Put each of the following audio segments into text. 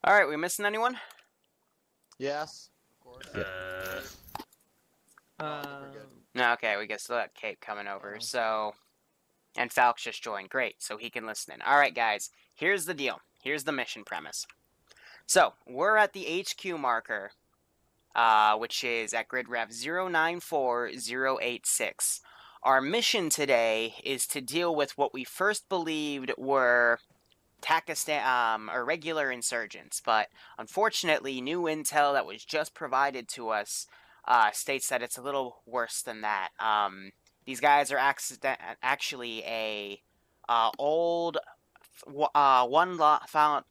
Alright, we missing anyone? Yes, of course. We're good. No, okay, we still got Cape coming over, Uh-oh. so... And Falx just joined. Great, so he can listen in. Alright, guys, here's the deal. Here's the mission premise. So, we're at the HQ marker, which is at grid ref 094086. Our mission today is to deal with what we first believed were or regular insurgents, but unfortunately, new intel that was just provided to us states that it's a little worse than that. These guys are actually a old found.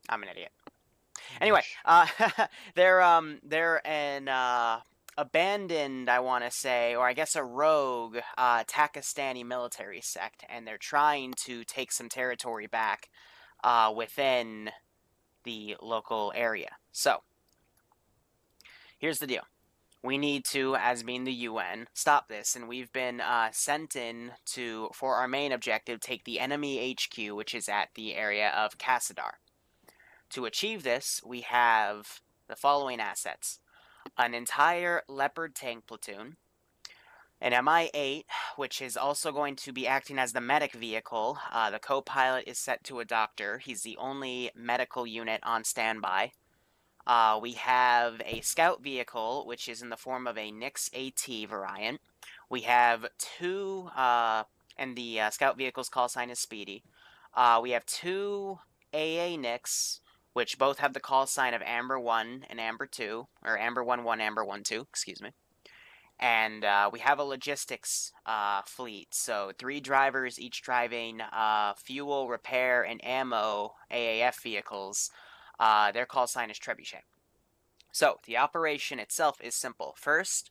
I'm an idiot. Anyway, they're an abandoned, I want to say, or I guess a rogue Takistani military sect, and they're trying to take some territory back within the local area. So, here's the deal. We need to, as being the UN, stop this, and we've been sent in to, for our main objective, take the enemy HQ, which is at the area of Kassadar. To achieve this, we have the following assets. An entire Leopard tank platoon, an MI-8, which is also going to be acting as the medic vehicle. The co-pilot is set to a doctor. He's the only medical unit on standby. We have a scout vehicle, which is in the form of a Nix AT variant. We have two, and the scout vehicle's call sign is Speedy. We have two AA Nix, which both have the call sign of Amber 1 and Amber 2, or Amber 1-1, Amber 1-2, excuse me. And we have a logistics fleet, so 3 drivers, each driving fuel, repair, and ammo AAF vehicles. Their call sign is Trebuchet. So, the operation itself is simple. First,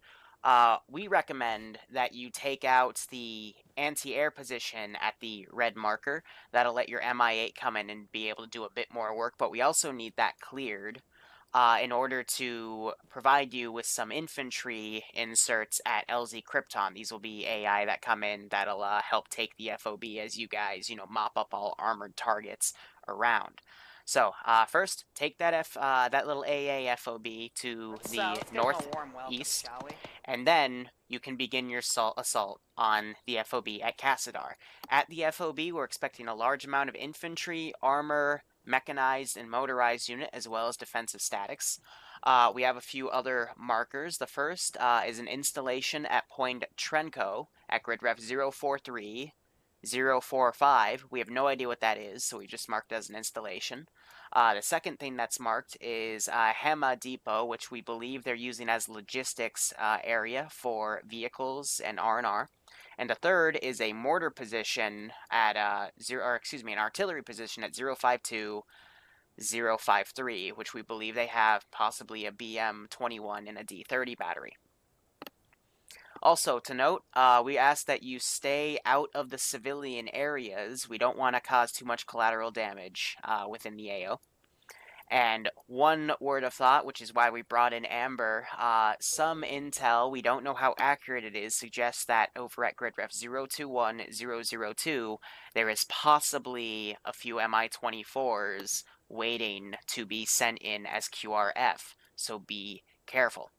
we recommend that you take out the anti-air position at the red marker. That'll let your MI-8 come in and be able to do a bit more work, but we also need that cleared in order to provide you with some infantry inserts at LZ Krypton. These will be AI that come in that'll help take the FOB as you guys, mop up all armored targets around. So, first, take that little AA FOB to the northeast, and then you can begin your assault on the FOB at Kassadar. At the FOB, we're expecting a large amount of infantry, armor, mechanized, and motorized unit, as well as defensive statics. We have a few other markers. The first is an installation at Point Trenko at grid ref 043-045. We have no idea what that is, so we just marked it as an installation. The second thing that's marked is Hema Depot, which we believe they're using as logistics area for vehicles and R&R. And the third is a mortar position at an artillery position at 052-053, which we believe they have possibly a BM-21 and a D-30 battery. Also, to note, we ask that you stay out of the civilian areas. We don't want to cause too much collateral damage within the AO. And one word of thought, which is why we brought in Amber, some intel, we don't know how accurate it is, suggests that over at grid ref 021002, there is possibly a few MI-24s waiting to be sent in as QRF, so be careful.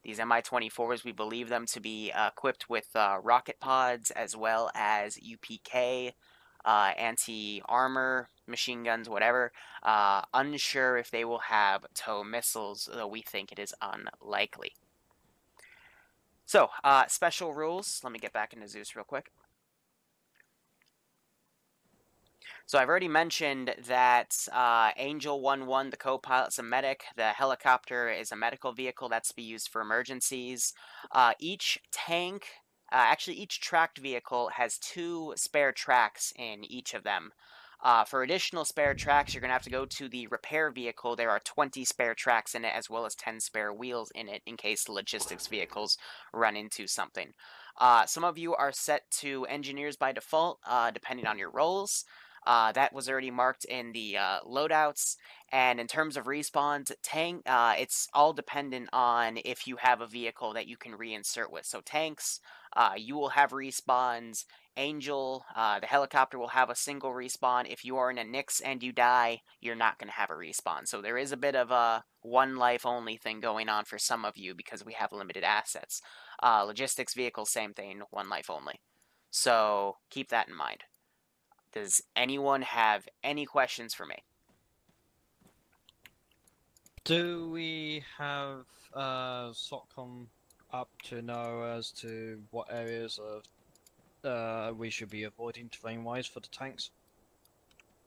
These MI-24s, we believe them to be equipped with rocket pods as well as UPK, anti-armor, machine guns, whatever. Unsure if they will have tow missiles, though we think it is unlikely. So, special rules. Let me get back into Zeus real quick. So I've already mentioned that Angel 1-1, the co-pilot's a medic. The helicopter is a medical vehicle that's to be used for emergencies. Each tank, actually each tracked vehicle has 2 spare tracks in each of them. For additional spare tracks, you're going to have to go to the repair vehicle. There are 20 spare tracks in it, as well as 10 spare wheels in it, in case the logistics vehicles run into something. Some of you are set to engineers by default, depending on your roles. That was already marked in the loadouts. And in terms of respawns, tank, it's all dependent on if you have a vehicle that you can reinsert with. So tanks, You will have respawns. Angel, the helicopter will have a single respawn. If you are in a Nix and you die, you're not going to have a respawn. So there is a bit of a one life only thing going on for some of you because we have limited assets. Logistics vehicles, same thing, one life only. So keep that in mind. Does anyone have any questions for me? Do we have SOTCOM up to know as to what areas of we should be avoiding terrain-wise for the tanks?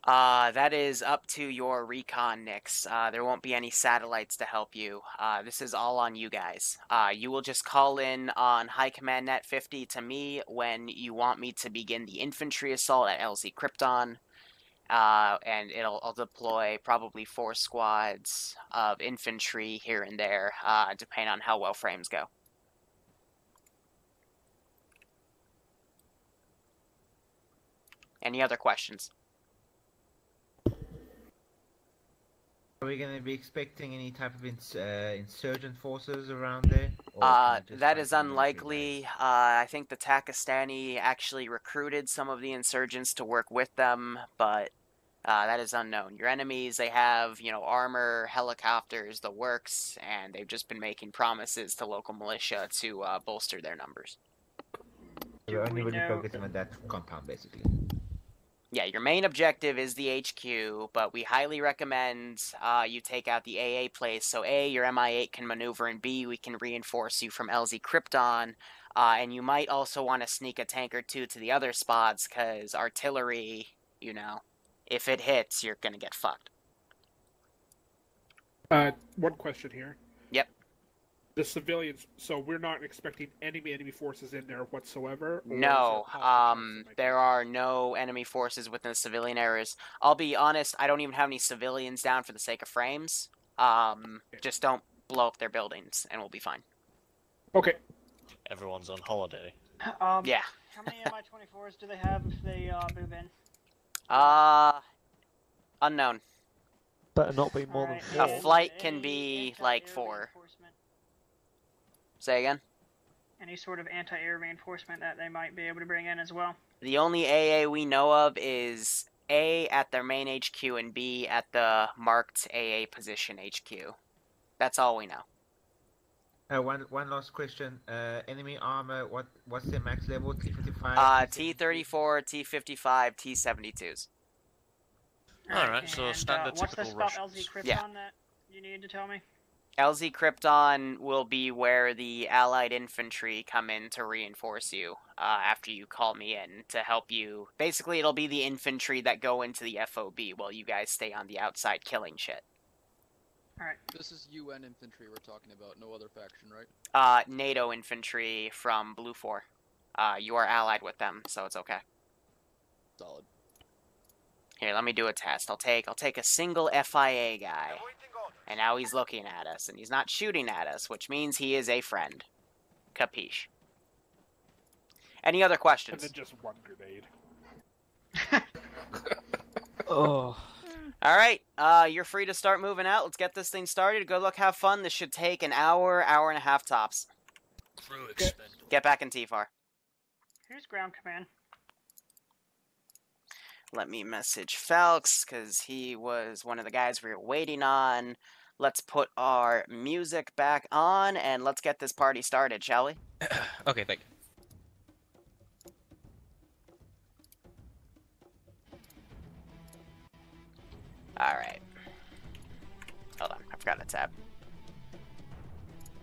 That is up to your recon, Nix. There won't be any satellites to help you. This is all on you guys. You will just call in on High Command Net 50 to me when you want me to begin the infantry assault at Lcpl. And I'll deploy probably 4 squads of infantry here and there, depending on how well frames go. Any other questions? Are we going to be expecting any type of insurgent forces around there? That is unlikely. I think the Takistani actually recruited some of the insurgents to work with them, but that is unknown. Your enemies, they have, armor, helicopters, the works, and they've just been making promises to local militia to bolster their numbers. We're only really focusing on that compound, basically. Yeah, your main objective is the HQ, but we highly recommend you take out the AA place, so A, your MI8 can maneuver, and B, we can reinforce you from LZ Krypton, and you might also want to sneak a tank or two to the other spots, because artillery, if it hits, you're gonna get fucked. One question here. Yep. The civilians, so we're not expecting any enemy forces in there whatsoever? No, there are no enemy forces within the civilian areas. I'll be honest, I don't even have any civilians down for the sake of frames. Just don't blow up their buildings, and we'll be fine. Okay. Everyone's on holiday. Yeah. How many Mi-24s do they have if they move in? Unknown. Better not be more than 4. A flight can be like 4. Say again? Any sort of anti-air reinforcement that they might be able to bring in as well? The only AA we know of is A at their main HQ and B at the marked AA position HQ. That's all we know. One last question. Enemy armor, what's their max level? T55? T-34, T-55, T-72s. Alright, so standard what's typical the stuff Russians. LZ Krypton that you need to tell me? LZ Krypton will be where the Allied infantry come in to reinforce you after you call me in to help you. Basically, it'll be the infantry that go into the FOB while you guys stay on the outside killing shit. Alright. This is UN infantry we're talking about, no other faction, right? NATO infantry from Blue 4. You are allied with them, so it's okay. Solid. Here, let me do a test. I'll take a single FIA guy. And now he's looking at us, and he's not shooting at us, which means he is a friend. Capiche. Any other questions? And then just one grenade. Oh. Alright, you're free to start moving out. Let's get this thing started. Good luck, have fun. This should take an hour, hour and a half tops. Crew expendable. Get back in TFAR. Here's ground command. Let me message Felix, because he was one of the guys we were waiting on. Let's put our music back on, and let's get this party started, shall we? Okay, thank you. Alright. Hold on, I forgot a tab.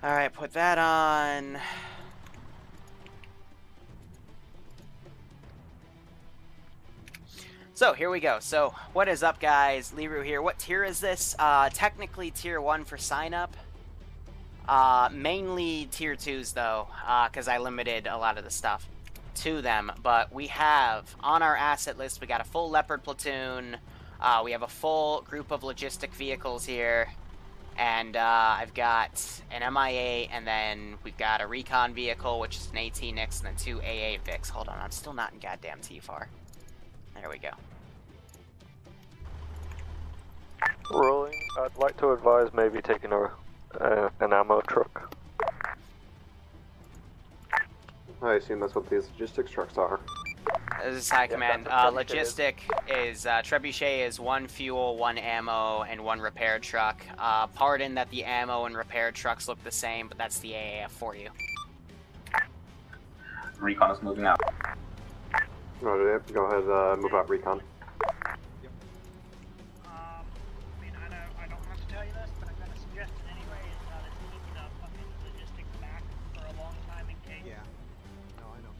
Alright, put that on. So, here we go. So, what is up, guys? Liru here. What tier is this? Technically tier 1 for sign-up. Mainly tier 2s, though, because I limited a lot of the stuff to them. But we have, on our asset list, we got a full Leopard platoon. We have a full group of logistic vehicles here. And I've got an MIA, and then we've got a recon vehicle, which is an AT Nix, and then 2 AA Vics. Hold on, I'm still not in goddamn TFAR. There we go. Rolling. I'd like to advise maybe taking an ammo truck. I assume that's what these logistics trucks are. This is High Command. that's what trebuchet Logistic is Trebuchet is 1 fuel, 1 ammo, and 1 repair truck. Pardon that the ammo and repair trucks look the same, but that's the AAF for you. Recon is moving out. Roger, go ahead, move out recon. I don't have to tell you this, but I'm going to suggest it anyway. It's keeping the fucking logistics back for a long time in case. Yeah. No, I know.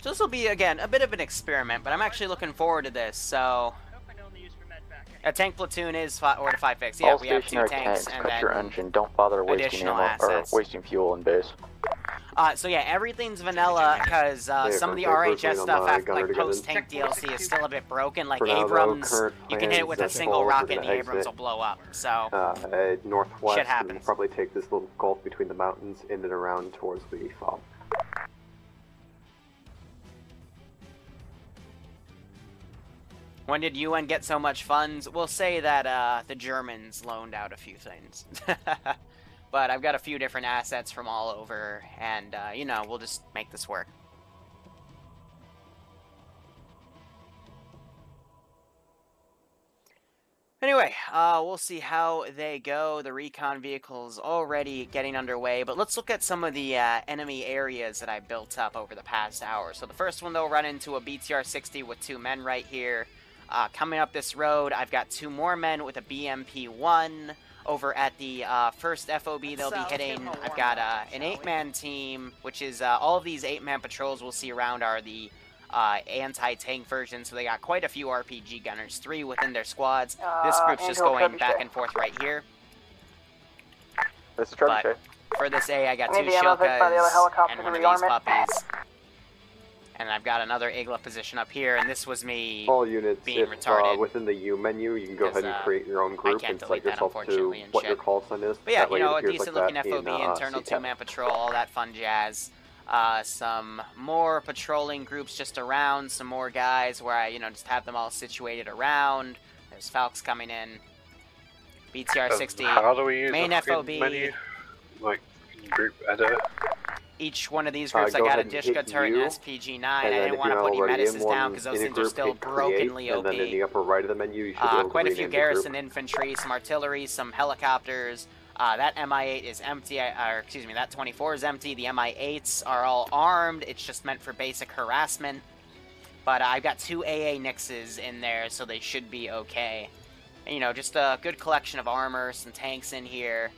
So this will be, again, a bit of an experiment, but I'm actually looking forward to this, so... A tank platoon is 4 to 5 fix. Yeah, All we have 2 stationary tanks, tanks, and cut then your engine. Don't bother wasting additional ammo or assets. wasting fuel in base. So yeah, everything's vanilla, because some of the RHS stuff after, like, post-tank DLC is still a bit broken. Like, Abrams, you can hit it with a single rocket and the Abrams will blow up, so... Northwest, shit happens. and probably take this little gulf between the mountains in and around towards the fob. When did UN get so much funds? We'll say that the Germans loaned out a few things. But I've got a few different assets from all over, and, you know, we'll just make this work. Anyway, we'll see how they go. The recon vehicle's already getting underway, but let's look at some of the enemy areas that I built up over the past hour. So the first one, they'll run into a BTR-60 with 2 men right here. Coming up this road, I've got 2 more men with a BMP-1. Over at the first FOB they'll be hitting, I've got an 8-man team, which is all of these 8-man patrols we'll see around are the anti-tank version, so they got quite a few RPG gunners, 3 within their squads. This group's just going back and forth right here. This is Trebuchet. But for this A, I got 2 Shilkas and one of these puppies. And I've got another Igla position up here, and this was me all units, being if, retarded. Within the U menu, you can go ahead and create your own group and set yourself to what your call sign is. But yeah, that way you know, it a appears decent-looking like FOB, internal CTAP. 2-man patrol, all that fun jazz. Some more patrolling groups just around, some more guys where I, you know, just have them all situated around. There's Falks coming in. BTR-60. How do we use main the FOB. menu? Like, group editor? Each one of these groups, I got a Dishka turret and SPG-9. I didn't want to put any menaces down because those things are still brokenly OP. And then in the upper right of the menu, you should be able to quite a few rename the garrison group. infantry, some artillery, some helicopters. That MI-8 is empty, or excuse me, that 24 is empty. The MI-8s are all armed. It's just meant for basic harassment. But I've got 2 AA Nixes in there, so they should be okay. And, you know, just a good collection of armor, some tanks in here.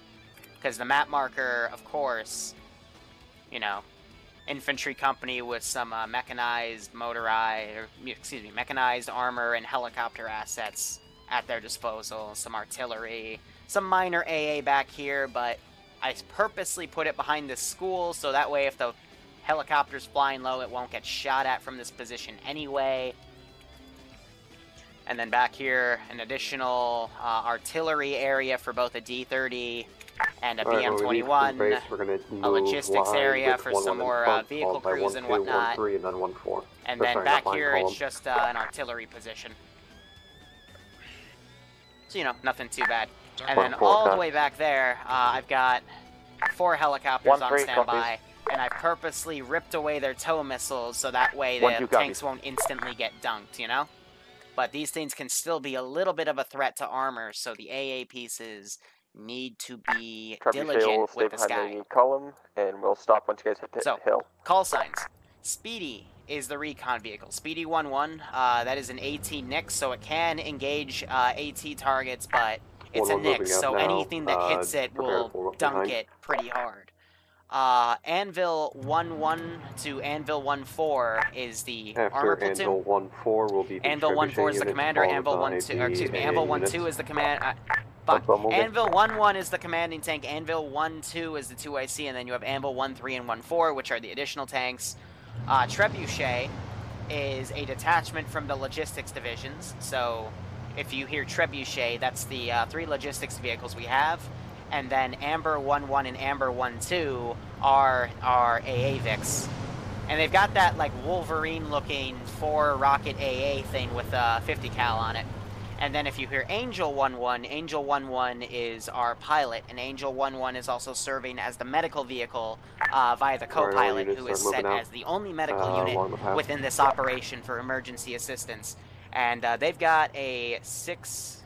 Because the map marker, of course, you know, infantry company with some mechanized, mechanized armor and helicopter assets at their disposal. Some artillery, some minor AA back here, but I purposely put it behind this school so that way if the helicopter's flying low, it won't get shot at from this position anyway. And then back here, an additional artillery area for both a D-30 and a BM-21, a logistics area for some more vehicle crews and whatnot. And then back here, it's just an artillery position. So, you know, nothing too bad. And then all the way back there, I've got 4 helicopters on standby. And I purposely ripped away their tow missiles so that way the tanks won't instantly get dunked, you know? But these things can still be a little bit of a threat to armor, so the AA pieces need to be diligent with this guy. The column, and we'll stop once you guys hit the hill. Call signs. Speedy is the recon vehicle. Speedy 1-1, that is an AT Nix, so it can engage AT targets, but it's a Nix, so anything that hits it will dunk it pretty hard. Anvil 1-1 to Anvil 1-4 is the armor platoon. Anvil 1-4 will be the Anvil 1-4 is the commander. Anvil 1-2, or excuse me, Anvil 1-2 is the command. Anvil 1-1 is the commanding tank. Anvil 1-2 is the 2IC, and then you have Anvil 1-3 and 1-4, which are the additional tanks. Trebuchet is a detachment from the logistics divisions. So if you hear Trebuchet, that's the 3 logistics vehicles we have. And then Amber 1-1 and Amber 1-2 are AA Vics. And they've got that, like, Wolverine-looking 4-rocket AA thing with a 50 cal on it. And then if you hear Angel 1-1, Angel 1-1 is our pilot, and Angel 1-1 is also serving as the medical vehicle via the co-pilot, who is set as the only medical unit within this operation for emergency assistance. And they've got a 6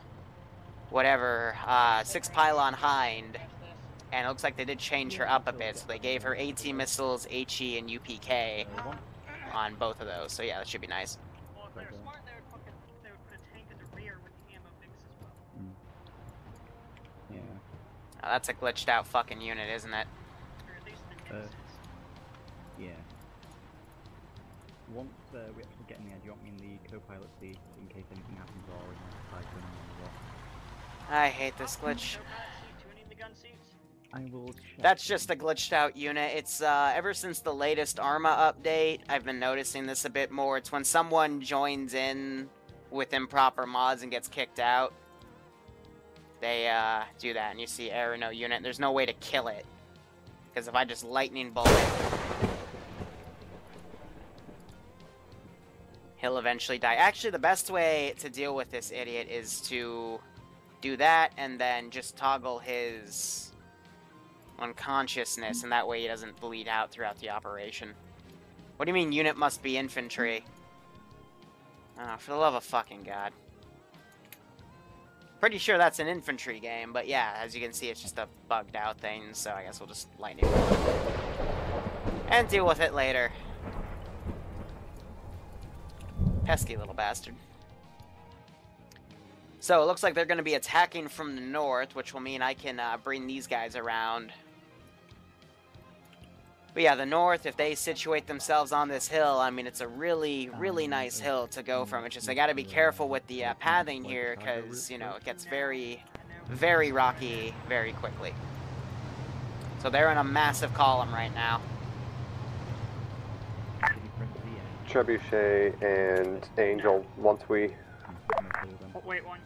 pylon hind, and it looks like they did change her up a bit, so they gave her AT missiles, HE, and UPK on both of those, so yeah, that should be nice. Well, if they're smart, they would put a tank in the rear with the ammo mix as well. Yeah. Oh, that's a glitched out fucking unit, isn't it? Or at least the nemesis. Yeah. Once we actually get in there, do you want me in the co-pilot seat in case anything happens or in the Typhoon or what? I hate this glitch. Do you need the gun seats? I will check. That's just a glitched out unit. It's ever since the latest Arma update, I've been noticing this a bit more. It's when someone joins in with improper mods and gets kicked out. They do that, and you see error no unit. There's no way to kill it, because if I just lightning bolt it, he'll eventually die. Actually, the best way to deal with this idiot is to do that and then just toggle his unconsciousness, and that way he doesn't bleed out throughout the operation. What do you mean unit must be infantry? Oh, for the love of fucking God. Pretty sure that's an infantry game, but yeah, as you can see, it's just a bugged out thing, so I guess we'll just lightning bolt it and deal with it later. Pesky little bastard. So it looks like they're going to be attacking from the north, which will mean I can bring these guys around. But yeah, the north, if they situate themselves on this hill, I mean, it's a really, really nice hill to go from. It's just I got to be careful with the pathing here because, you know, it gets very, very rocky very quickly. So they're in a massive column right now. Trebuchet and Angel, once we... Oh, wait, one.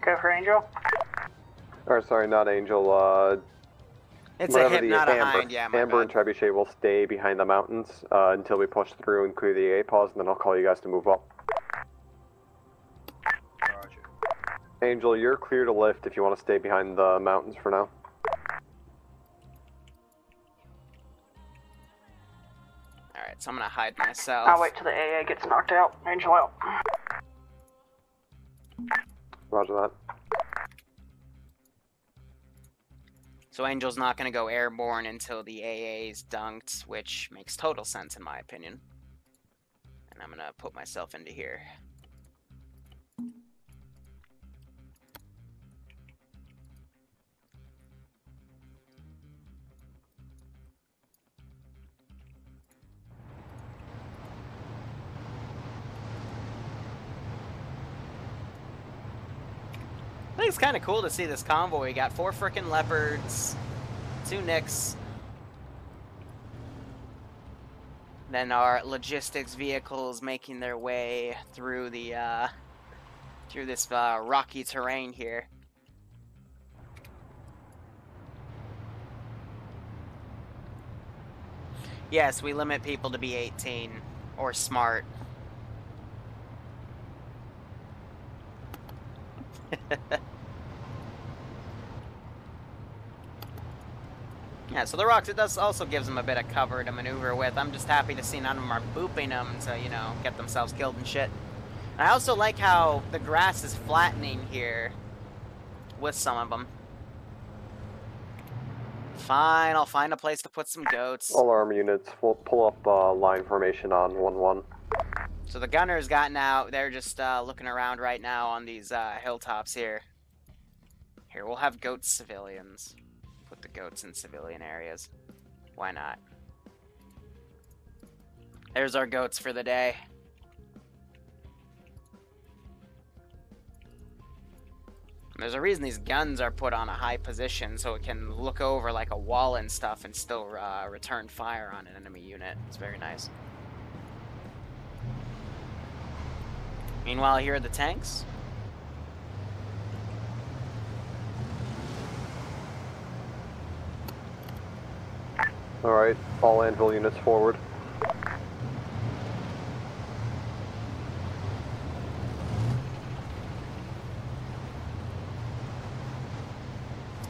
Go for Angel. Or sorry, not Angel, it's a hip, not a hind, yeah, my Amber bad. and Trebuchet will stay behind the mountains until we push through and clear the AA pause, and then I'll call you guys to move up. Roger. Angel, you're clear to lift if you want to stay behind the mountains for now. Alright, so I'm going to hide myself. I'll wait till the AA gets knocked out. Angel out. Roger that. So Angel's not going to go airborne until the AA is dunked, which makes total sense in my opinion. And I'm going to put myself into here. I think it's kind of cool to see this convoy. We got 4 frickin' Leopards, 2 Nicks, then our logistics vehicles making their way through the through this rocky terrain here. Yes, we limit people to be 18 or smart. Yeah, so the rocks, it does also gives them a bit of cover to maneuver with. I'm just happy to see none of them are booping them to, you know, get themselves killed and shit. And I also like how the grass is flattening here with some of them. Fine, I'll find a place to put some goats. All armor units, we'll pull up line formation on 1-1. So the gunner's gotten out. They're just looking around right now on these hilltops here. Here, we'll have goats civilians. Put the goats in civilian areas. Why not? There's our goats for the day. There's a reason these guns are put on a high position, so it can look over like a wall and stuff and still return fire on an enemy unit. It's very nice. Meanwhile, here are the tanks. Alright, all Anvil units forward.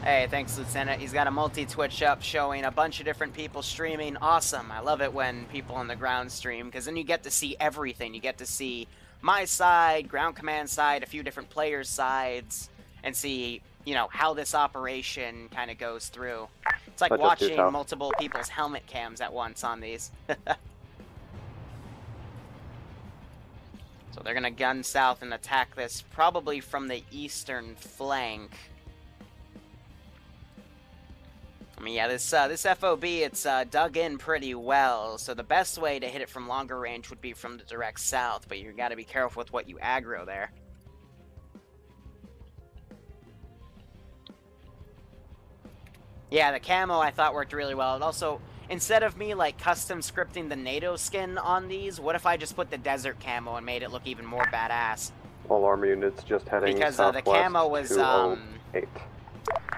Hey, thanks, Lieutenant. He's got a multi-Twitch up showing a bunch of different people streaming. Awesome. I love it when people on the ground stream, because then you get to see everything. You get to see my side, ground command side, a few different players' sides, and see, you know, how this operation kind of goes through. It's like watching multiple people's helmet cams at once on these. So they're going to gun south and attack this probably from the eastern flank. I mean, yeah, this FOB, it's dug in pretty well, so the best way to hit it from longer range would be from the direct south, but you gotta be careful with what you aggro there. Yeah, the camo I thought worked really well. It also, instead of me, like, custom scripting the NATO skin on these, what if I just put the desert camo and made it look even more badass? All Arma units just heading because southwest the camo was, 208.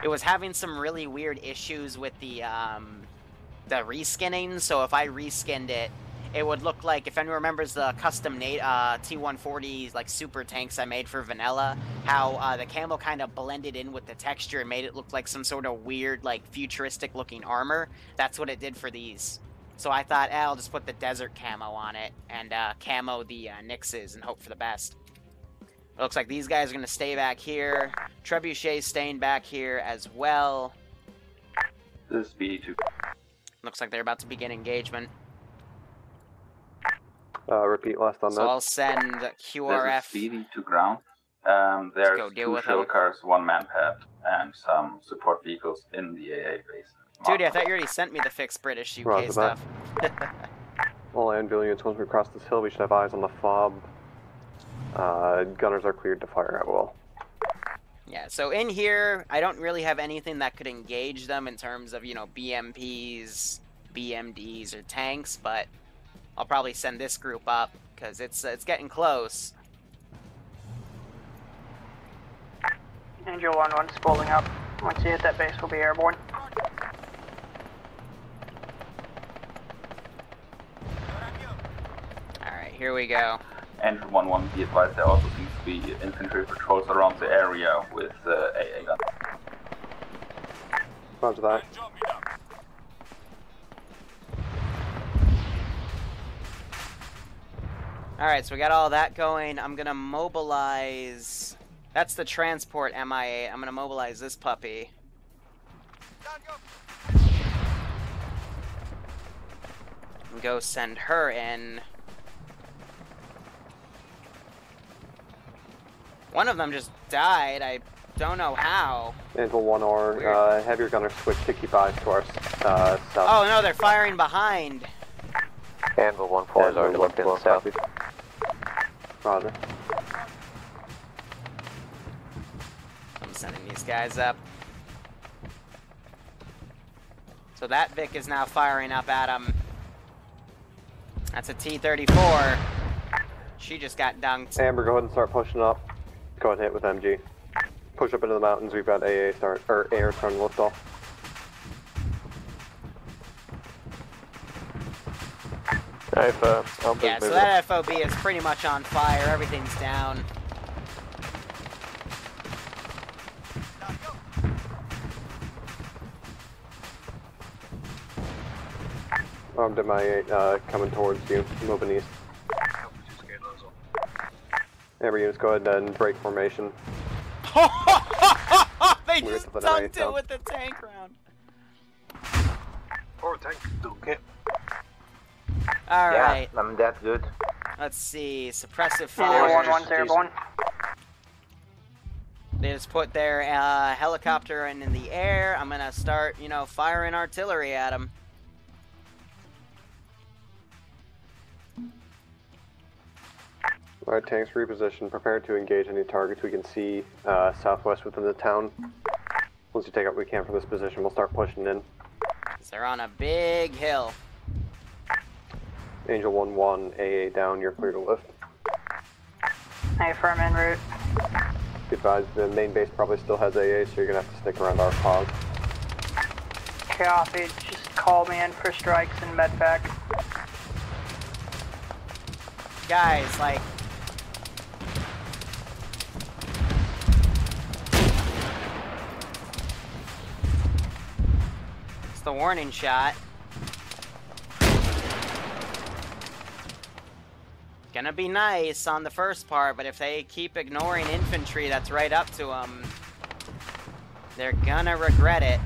It was having some really weird issues with the reskinning, so if I reskinned it, it would look like, if anyone remembers the custom T-140 like super tanks I made for vanilla, how the camo kind of blended in with the texture and made it look like some sort of weird, like, futuristic looking armor. That's what it did for these. So I thought, I'll just put the desert camo on it and camo the Nixes and hope for the best. It looks like these guys are going to stay back here. Trebuchet's staying back here as well. This is BD2. Looks like they're about to begin engagement. Repeat last on that. So I'll send QRF. This is BD to ground. There's 2 shell cars, 1 manpad, and some support vehicles in the AA base. Dude, I thought you already sent me the fixed British UK stuff. All ambulance units, once we cross this hill, we should have eyes on the fob. Gunners are cleared to fire at will. Yeah, so in here, I don't really have anything that could engage them in terms of, you know, BMPs, BMDs, or tanks, but I'll probably send this group up, because it's getting close. Angel 1-1's spooling up. Once you hit that base, we'll be airborne. Alright, here we go. Angel 1-1, be advised there also seems to be infantry patrols around the area with AA guns. Roger that. Alright, so we got all that going. I'm gonna mobilize... That's the transport MIA. I'm gonna mobilize this puppy. And go send her in. One of them just died. I don't know how. Angel 1R, have your gunner switch to keep eyes to our south. Oh no, they're firing behind. Angel 1-4 is already looking south. Roger. I'm sending these guys up. So that Vic is now firing up at him. That's a T-34. She just got dunked. Amber, go ahead and start pushing up. Go ahead and hit with MG. Push up into the mountains. We've got AA start, or air starting to lift off. Yeah, so that FOB is pretty much on fire. Everything's down. Armed MI8 coming towards you, moving east. Amber units, go ahead and break formation. They just dunked it with the tank round. Oh, tank, okay. Alright. Yeah, I'm that good. Let's see, suppressive Angel fire. 1-1's airborne. They just put their helicopter in the air. I'm gonna start, you know, firing artillery at them. Alright, tanks reposition. Prepare to engage any targets we can see southwest within the town. Once you take out what we can from this position, we'll start pushing in. They're on a big hill. Angel 1-1, AA down, you're clear to lift. Hey, firm en route. Be advised, the main base probably still has AA, so you're gonna have to stick around our pause. Copy, just call me in for strikes and medvac. Guys, like... It's the warning shot. Gonna be nice on the first part, but if they keep ignoring infantry that's right up to them, they're gonna regret it.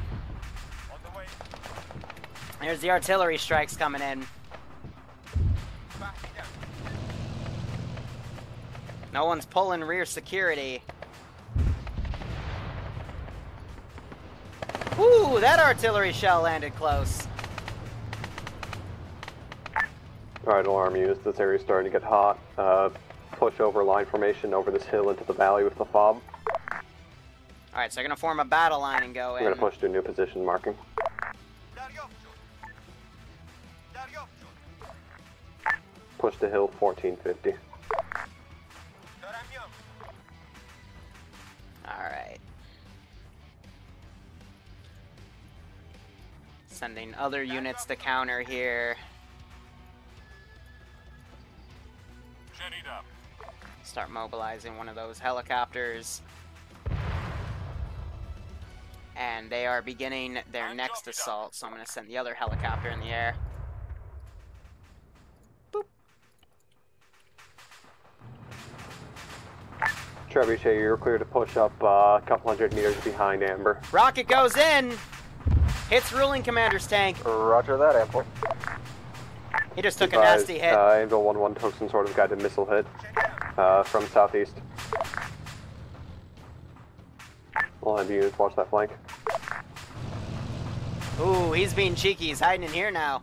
There's the artillery strikes coming in. No one's pulling rear security. Ooh, that artillery shell landed close. Alright, alarm units, this area's starting to get hot. Push over line formation over this hill into the valley with the fob. Alright, so they're gonna form a battle line and go in. We're gonna push to a new position marking. Push to hill 1450. Alright. Sending other units to counter here. Start mobilizing one of those helicopters. And they are beginning their next assault, so I'm going to send the other helicopter in the air. Boop. Trebuchet, you're clear to push up a couple hundred meters behind Amber. Rocket goes in! Hits ruling commander's tank. Roger that, Ample. He just took a nasty hit. Angel 1-1 took some sort of guided missile hit from southeast. We'll have units watch that flank. Ooh, he's being cheeky. He's hiding in here now.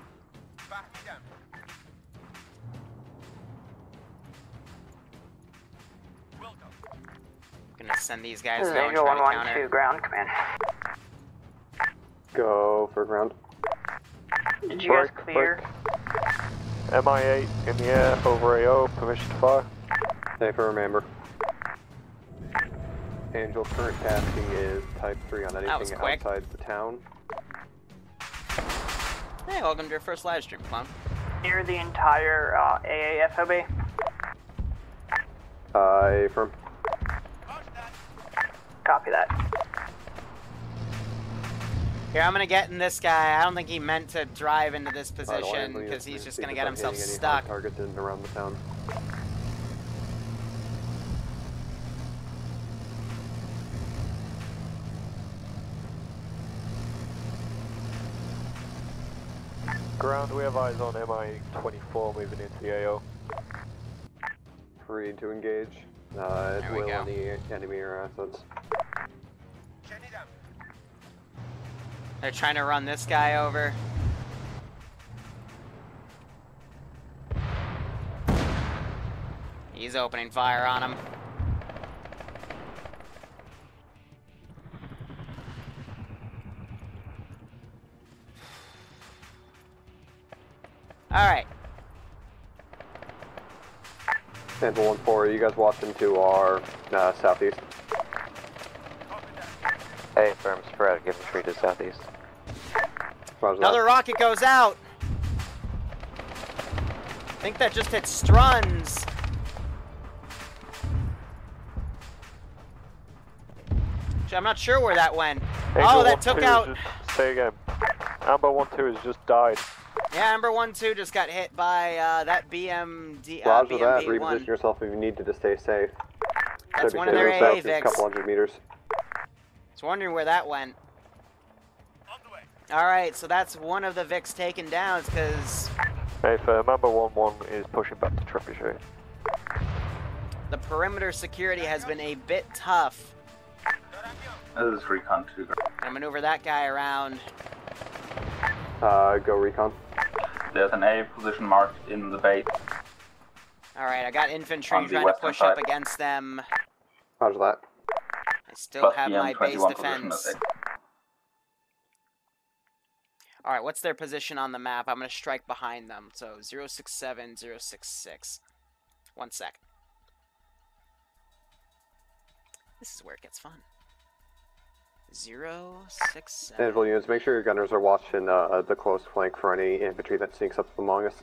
Gonna send these guys down. Angel 1-1 to ground command. Go for ground. Did you guys clear? MI8 in the air over AO, permission to fire. Safe for remember. Angel's current tasking is type 3 on anything outside the town. Hey, welcome to your first live stream, Clown. Near the entire AAFOB. Affirm. Copy that. Here, I'm gonna get in this guy. I don't think he meant to drive into this position because he's just gonna get himself stuck. Targets in and around the town. Ground, we have eyes on MI-24 moving into the AO. Free to engage. It will any enemy or assets. They're trying to run this guy over. He's opening fire on him. Alright. Angel 1-4, are you guys watching to our southeast? Hey, firm spread, give infantry to southeast. Another rocket goes out! I think that just hit Struns. Actually, I'm not sure where that went. Angel that took out... Say again. Amber 1-2 has just died. Yeah, Amber 1-2 just got hit by that BMD. Roger that. BMD-1. Reposition yourself if you need to stay safe. That's one of their AA Vics. A couple hundred meters. Just wondering where that went. Alright, so that's one of the Vics taken down, because... Hey, firm, Amber 1-1 is pushing back to Trebuchet. The perimeter security has been a bit tough. This is recon 2. I'll maneuver that guy around. Go recon. There's an A position marked in the base. Alright, I got infantry On the trying to western push up side. against them. Roger that. I still Plus have my base BM-21 position defense. as Alright, what's their position on the map? I'm going to strike behind them. So, 067, 066. 1 sec. This is where it gets fun. 067. Naval units, make sure your gunners are watching the close flank for any infantry that sneaks up among us.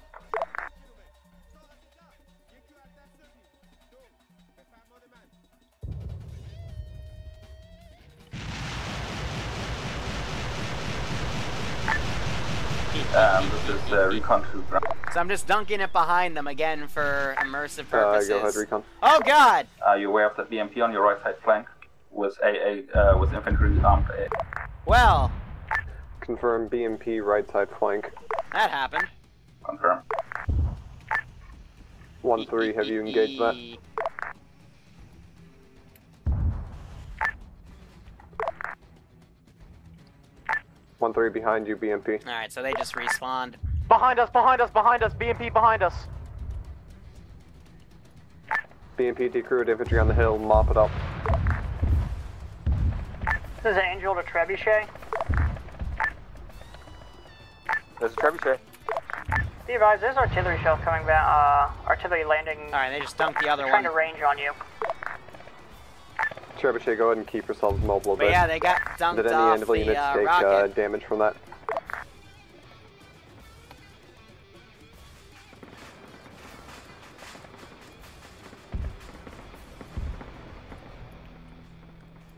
This is recon 2 ground. So I'm just dunking it behind them again for immersive purposes. Go ahead, recon. Oh God! Are you aware of the BMP on your right side flank with with infantry armed AA? Well. Confirm BMP right side flank. That happened. Confirm. 1-3, have you engaged that? One three behind you, BMP. Alright, so they just respawned. Behind us, behind us, behind us, BMP behind us. BMP decrewed infantry on the hill, mop it up. This is Angel to Trebuchet. There's a Trebuchet. Be advised, there's artillery shells coming back, artillery landing. Alright, they just dumped the other one. Trying to range on you. Trebuchet, go ahead and keep yourselves mobile a bit. But yeah, they got dunked Did any off enemy the units take rocket. damage from that?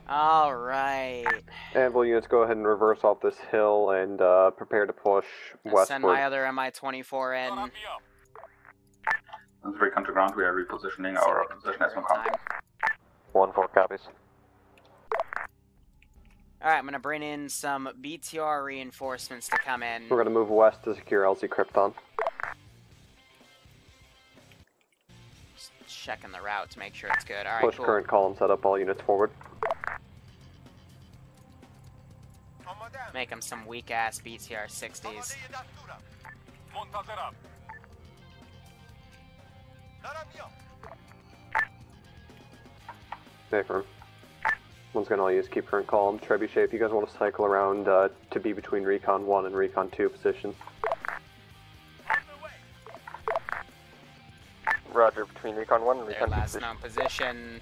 Alright. Anvil units, go ahead and reverse off this hill and prepare to push westward. Send my other MI-24 in. This is recon to ground. We are repositioning our position as one combat. 1-4 copies. Alright, I'm gonna bring in some BTR reinforcements to come in. We're gonna move west to secure LZ Krypton. Just checking the route to make sure it's good. Alright, Push cool. current column, set up all units forward. Make them some weak-ass BTR 60s. Stay firm. One's gonna all use keep current column. Trebuchet, if you guys want to cycle around to be between Recon 1 and Recon 2 positions. Roger, between Recon 1 and Their Recon 2 last position. known position.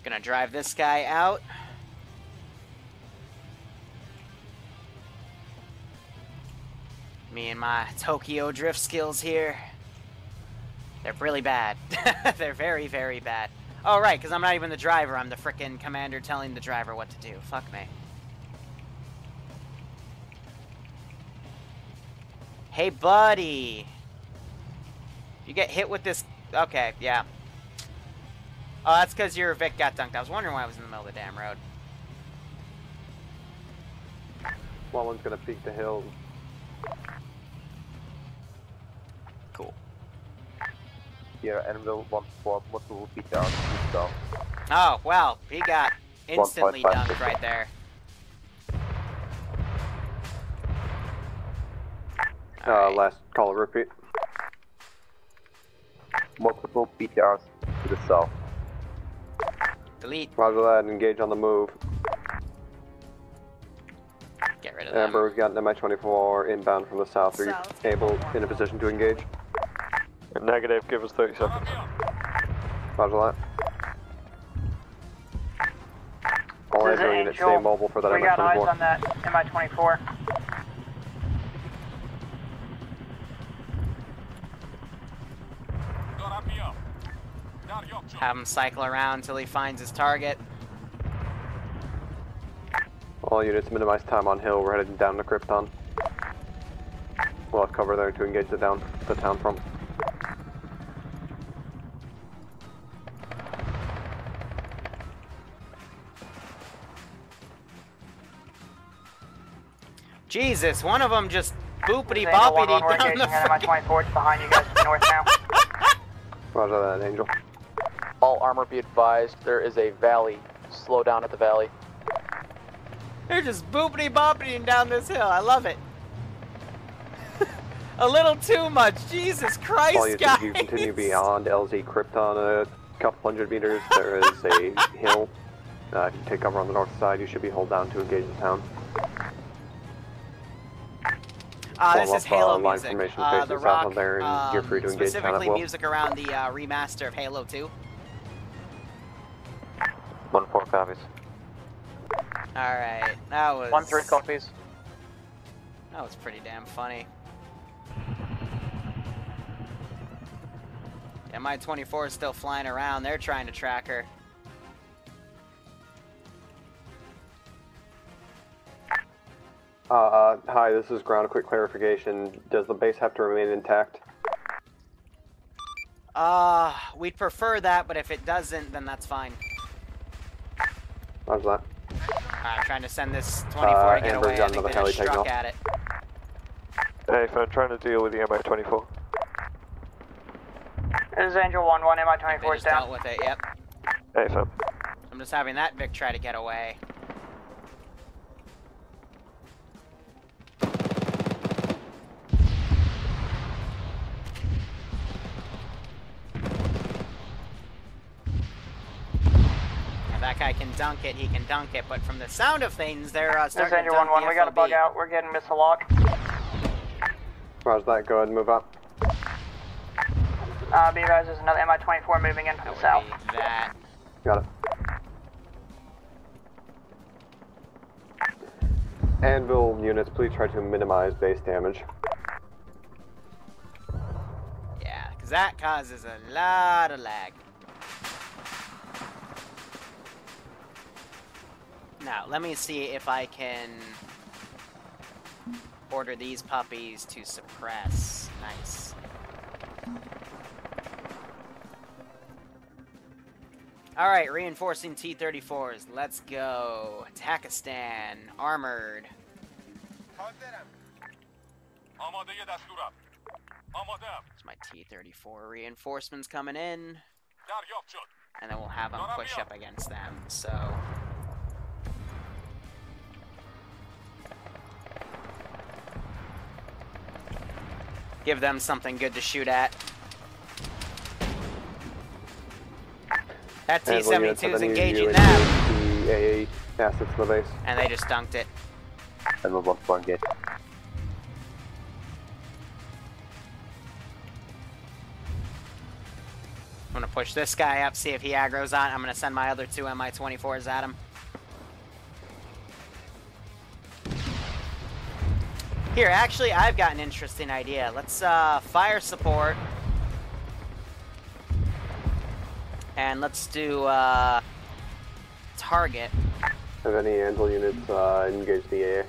Gonna drive this guy out. Me and my Tokyo drift skills here. They're really bad. They're very, very bad. Oh, right, because I'm not even the driver. I'm the frickin' commander telling the driver what to do. Fuck me. Hey, buddy. You get hit with this... Okay, yeah. Oh, that's because your Vic got dunked. I was wondering why I was in the middle of the damn road. One one's gonna peek the hill. Cool. Yeah, Anvil 1-4, what will be down? Oh, well, he got instantly 1.5. dunked right there. Last call, repeat. Multiple BTRs to the south. Delete. Roger that, engage on the move. Get rid of them. Amber, we've got an MI-24 inbound from the south. Are you able, in a position to engage? Negative, give us 30 seconds. Roger that. All This is Android units stay Angel. mobile for that We got eyes on MI-24. that MI-24. Have him cycle around until he finds his target. All units minimize time on hill. We're headed down to Krypton. We'll have cover there to engage the town from. Jesus, one of them just boopity Angel boppity 1-1, we're down the engaging at frickin- MI-24. It's behind you guys to the north now. Roger that, Angel. All armor be advised, there is a valley. Slow down at the valley. They're just boopity boppiting down this hill. I love it. A little too much. Jesus Christ, All units, guys. if you continue beyond LZ Krypton a couple hundred meters, there is a hill. If you take cover on the north side, you should be hold down to engage the town. This is Halo line music. formation The facing south rock, of there, and you're free to engage town at specifically will. music around the remaster of Halo 2. 1-4 copies. Alright, that was... 1-3 copies. That was pretty damn funny. MI-24 is still flying around. They're trying to track her. Hi, this is Ground. A quick clarification. Does the base have to remain intact? We'd prefer that, but if it doesn't, then that's fine. How's that? I'm trying to send this 24 to get Amber's away. got I think another they heli just taking struck off. at it. Hey, I'm trying to deal with the MI-24. This is Angel 1-1, They MI-24 is just down. dealt with it, yep. Hey, fam. I'm just having that Vic try to get away. If that guy can dunk it, he can dunk it, but from the sound of things, they're This is starting to Angel dunk 1-1, the we got a bug FOB. out. We're getting missile lock. Roger that. Go ahead and move up. Be advised, there's another MI-24 moving in from the south. That. Got it. Anvil units, please try to minimize base damage. Yeah, because that causes a lot of lag. Now, let me see if I can order these puppies to suppress. Nice. Alright, reinforcing T-34s. Let's go. Takistan, armored. There's my T-34 reinforcements coming in. And then we'll have them push up against them, so... give them something good to shoot at. That T-72 is engaging them. The AA assets to the base. And they just dunked it. And we'll both engage. I'm gonna push this guy up, see if he aggroes on. I'm gonna send my other two MI-24s at him. Here, actually, I've got an interesting idea. Let's fire support. And let's do target. Have any Anvil units engage the AA?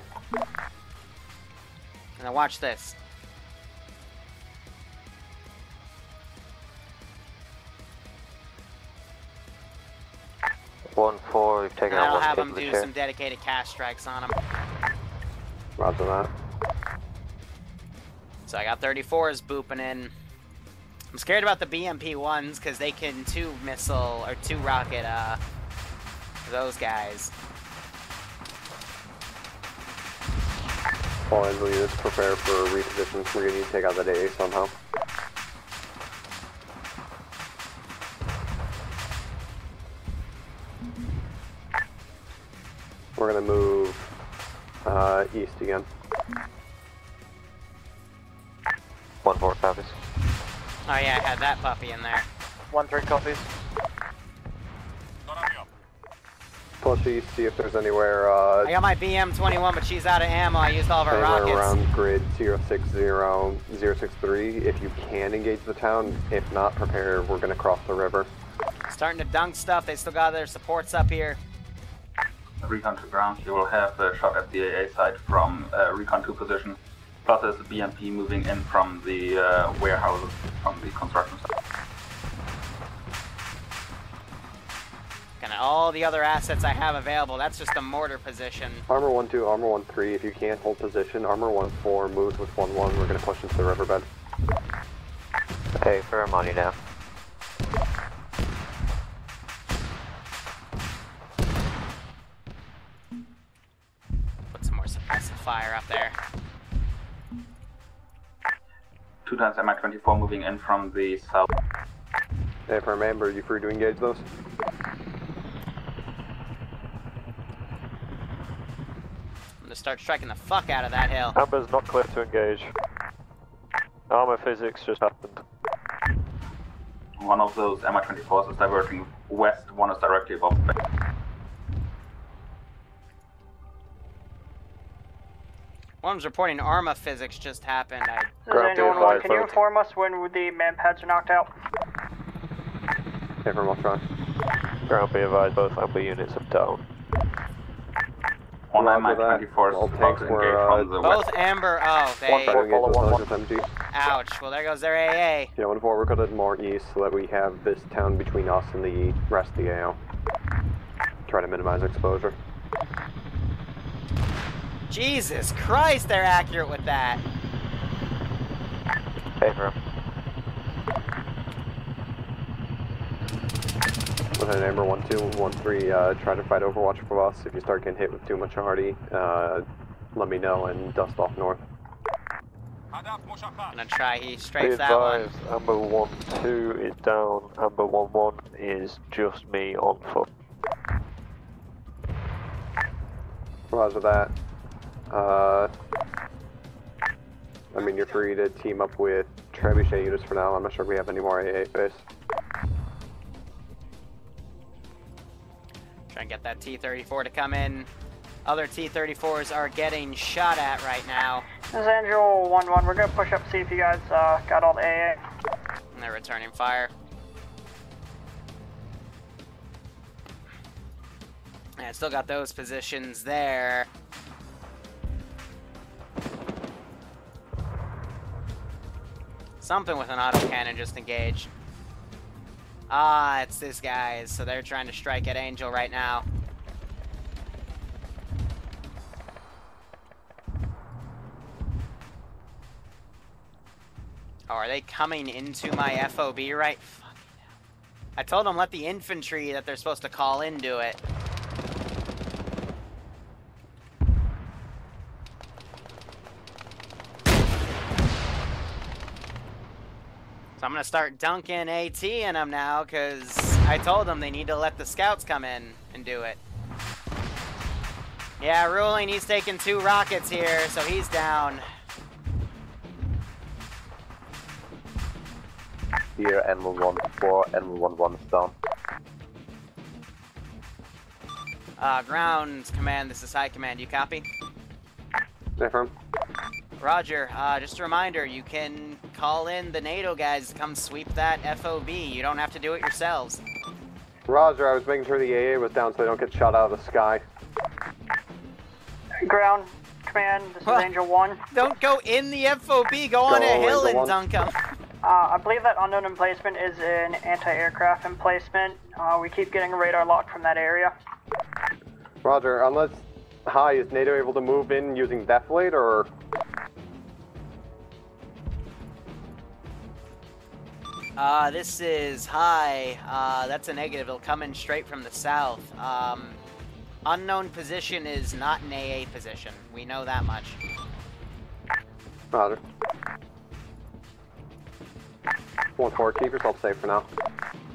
And then watch this. We've taken And out I'll one have kick them of the do chair. some dedicated cast strikes on them. Roger that. So I got 34s booping in. I'm scared about the BMP-1s because they can two rocket those guys. All Anvil units prepare for repositions. We're gonna need to take out that AA somehow. We're gonna move east again. 1-4 copies. Oh yeah, I had that puppy in there. 1-3 copies. Push east, see if there's anywhere I got my BM-21, but she's out of ammo. I used all of our anywhere rockets. around grid 060-063. If you can engage the town, if not, prepare. We're gonna cross the river. Starting to dunk stuff. They still got their supports up here. Recon to ground, you will have a shot at the AA side from recon 2 position. Plus there's a BMP moving in from the warehouses, from the construction site. And all the other assets I have available, that's just a mortar position. Armor 1-2, Armor 1-3, if you can't hold position. Armor 1-4 moves with 1-1. We're gonna push into the riverbed. Okay, firm on you now. Put some more suppressive fire up there. 2 times MI-24 moving in from the south. Hey, for Amber, are you free to engage those? I'm gonna start striking the fuck out of that hill. Amber's not clear to engage. Armor physics just happened. One of those MI-24s is diverting west, one is directly above the base. One's reporting Arma physics just happened. This is Angel 1-1. Can you inform us when the man pads are knocked out? Hey, from Ultron. Ground be advised, both Amber units are down. One Roger that. MI-24 All is about tanks to were, engage from the Both west. Amber. Oh, they. Try to engage those intelligence MG. Ouch. Well, there goes their AA. Yeah, 1-4, we're going more east so that we have this town between us and the rest of the AO. Try to minimize exposure. Jesus Christ, they're accurate with that. Hey, bro. Lieutenant Amber 1-2-1-3, try to fight Overwatch for us. If you start getting hit with too much hardy, let me know and dust off north. Gonna try, he Be strikes that one. advised, Amber 1-2 is down, Amber 1-1 is just me on foot. Roger that. I mean, you're free to team up with Trebuchet units for now. I'm not sure if we have any more AA base. Try and get that T-34 to come in. Other T-34s are getting shot at right now. This is Angel 1-1. We're gonna push up, see if you guys got all the AA. And they're returning fire. And I still got those positions there. Something with an autocannon just engaged. Ah, it's this guys. So they're trying to strike at Angel right now. Oh, are they coming into my FOB right? Fucking hell. I told them let the infantry that they're supposed to call in do it. So I'm gonna start dunking AT in them now, because I told them they need to let the scouts come in and do it. Yeah, Ruling, he's taking 2 rockets here, so he's down. Here, N114, N111 is down. Ground command, this is high command, you copy? Affirm. Roger, just a reminder, you can call in the NATO guys to come sweep that FOB. You don't have to do it yourselves. Roger, I was making sure the AA was down so they don't get shot out of the sky. Ground command, this is Angel 1. Don't go in the FOB, go on a hill and dunk them. I believe that unknown emplacement is an anti-aircraft emplacement. We keep getting a radar lock from that area. Roger, unless... Hi, is NATO able to move in using Deflate, or...? This is high. That's a negative. It'll come in straight from the south. Unknown position is not an AA position. We know that much. Roger. 1-4, keep yourself safe for now.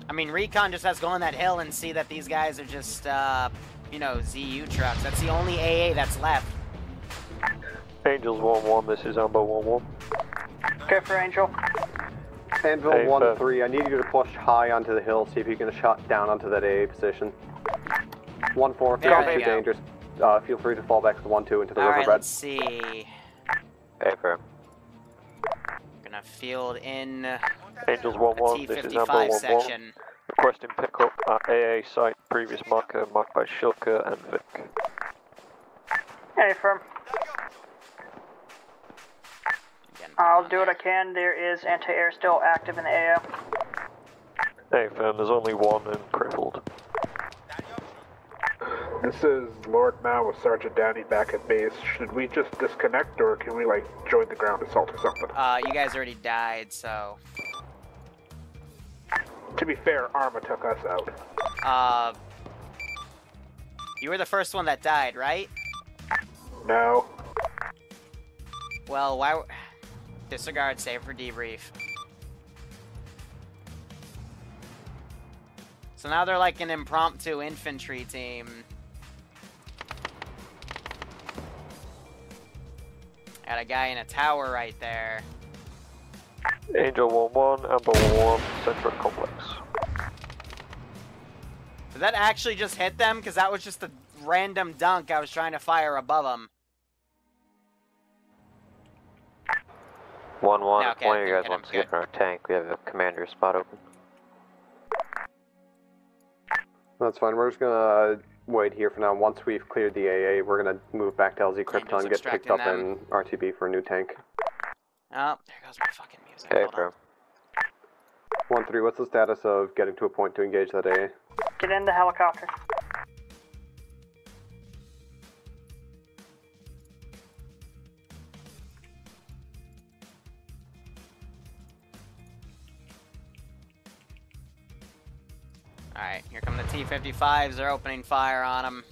I mean, Recon just has to go on that hill and see that these guys are just, you know, ZU trucks. That's the only AA that's left. Angels 1-1, this is Amber 1-1. Okay for Angel. Anvil 1-3, I need you to push high onto the hill, see if you can shot down onto that AA position. 1-4, if it's too dangerous, feel free to fall back to the 1-2 into the riverbed. Alright, let's see. Affirm. Gonna field in Angels 1-1, this is Amber 1-1. section. Requesting pickup at AA site, previous marker marked by Shilka and Vic. Hey, firm. I'll do what I can. There is anti-air still active in the AO. Hey, firm, there's only one and crippled. This is Lord Mao with Sergeant Downey back at base. Should we just disconnect, or can we, like, join the ground assault or something? You guys already died, so... To be fair, Arma took us out. You were the first one that died, right? No. Well, why... Disregard, save for debrief. So now they're like an impromptu infantry team. Got a guy in a tower right there. Angel 1-1, Amber 1-1, Central Complex. Did that actually just hit them? Because that was just a random dunk I was trying to fire above them. 1-1, Yeah, if one of you guys wants to get in our tank, we have a commander spot open. That's fine, we're just gonna wait here for now. Once we've cleared the AA, we're gonna move back to LZ Krypton, get picked up in RTB for a new tank. Oh, there goes my fucking music. Okay, Hold on. 1-3, what's the status of getting to a point to engage that AA? Get in the helicopter. Alright, here come the T-55s. They're opening fire on them.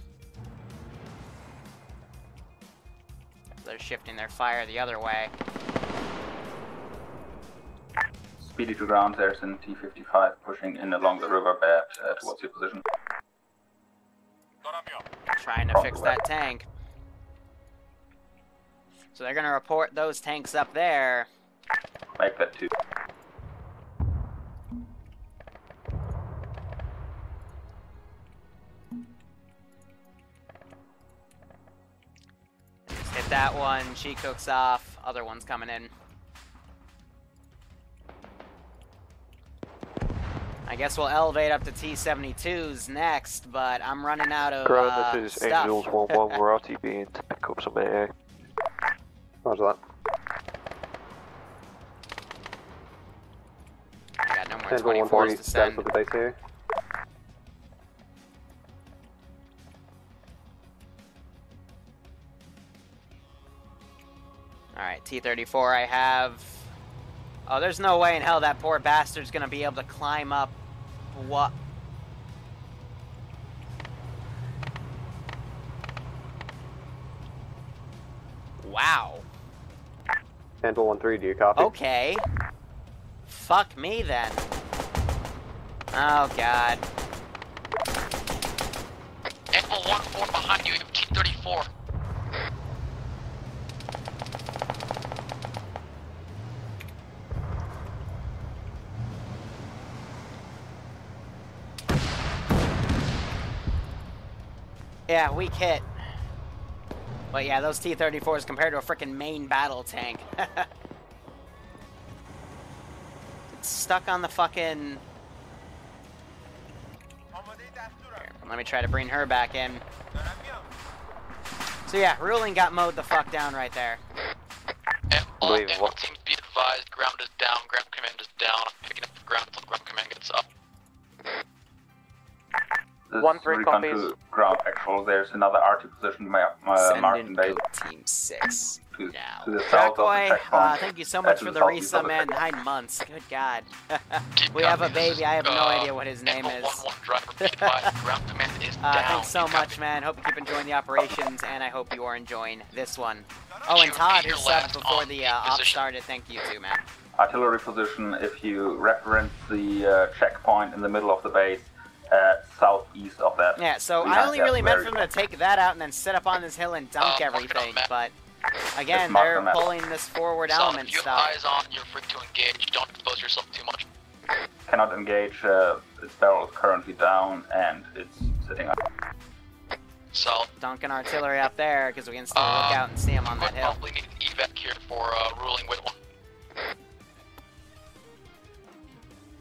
They're shifting their fire the other way. Speedy to ground, there's an T-55 pushing in along the riverbed towards your position. Trying to fix that tank. So they're going to report those tanks up there. Make that 2. Just hit that one. She cooks off. Other one's coming in. I guess we'll elevate up to T-72s next, but I'm running out of Ground, this is stuff. Angels 1-1, we're RTBing to pick up some AA. Roger that. I got no more 24s to send. With the base here. Alright, T-34 I have. Oh, there's no way in hell that poor bastard's gonna be able to climb up. What? Wow. Handle 1-3, do you copy? Okay. Fuck me then. Oh god. Echo 1-4 behind you, you have T-34. Yeah, weak hit. But yeah, those T-34s compared to a freaking main battle tank. It's stuck on the fucking... Here, let me try to bring her back in. So yeah, Ruling got mowed the fuck down right there. All Echo teams be advised, ground is down, ground command is down. I'm picking up the ground until ground command gets up. 1-3 copies. To ground actual, there's another RT position marked in base. Team 6. To the Jack south Boy, of the checkpoint. thank you so much for the resub, man. 9 months. Good God. We have a baby. I have no idea what his name is. Thanks so much, man. Hope you keep enjoying the operations, and I hope you are enjoying this one. Oh, and Todd, who subbed before the op started, thank you too, man. Artillery position, if you reference the checkpoint in the middle of the base, southeast of that. Yeah, so I only really meant for them to take that out and then sit up on this hill and dunk everything, but again, they're pulling this forward element stuff. If you have eyes on, you're free to engage. Don't expose yourself too much. Cannot engage. Its barrel is currently down and it's sitting up. So dunking artillery up there because we can still look out and see them on that hill. Probably need an evac here for Ruling with one.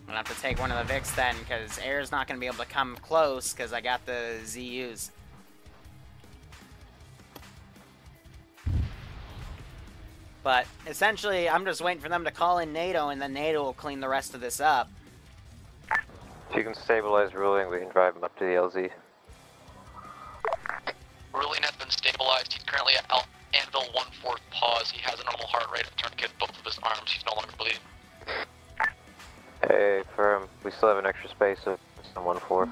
I'm gonna have to take one of the Vics then, because air's not gonna be able to come close, because I got the ZUs. But essentially, I'm just waiting for them to call in NATO, and then NATO will clean the rest of this up. If you can stabilize Ruling, we can drive him up to the LZ. Ruling has been stabilized. He's currently at Anvil 1-4 pause. He has a normal heart rate, a tourniquet both of his arms. He's no longer bleeding. Hey, firm. We still have an extra space of 1-4.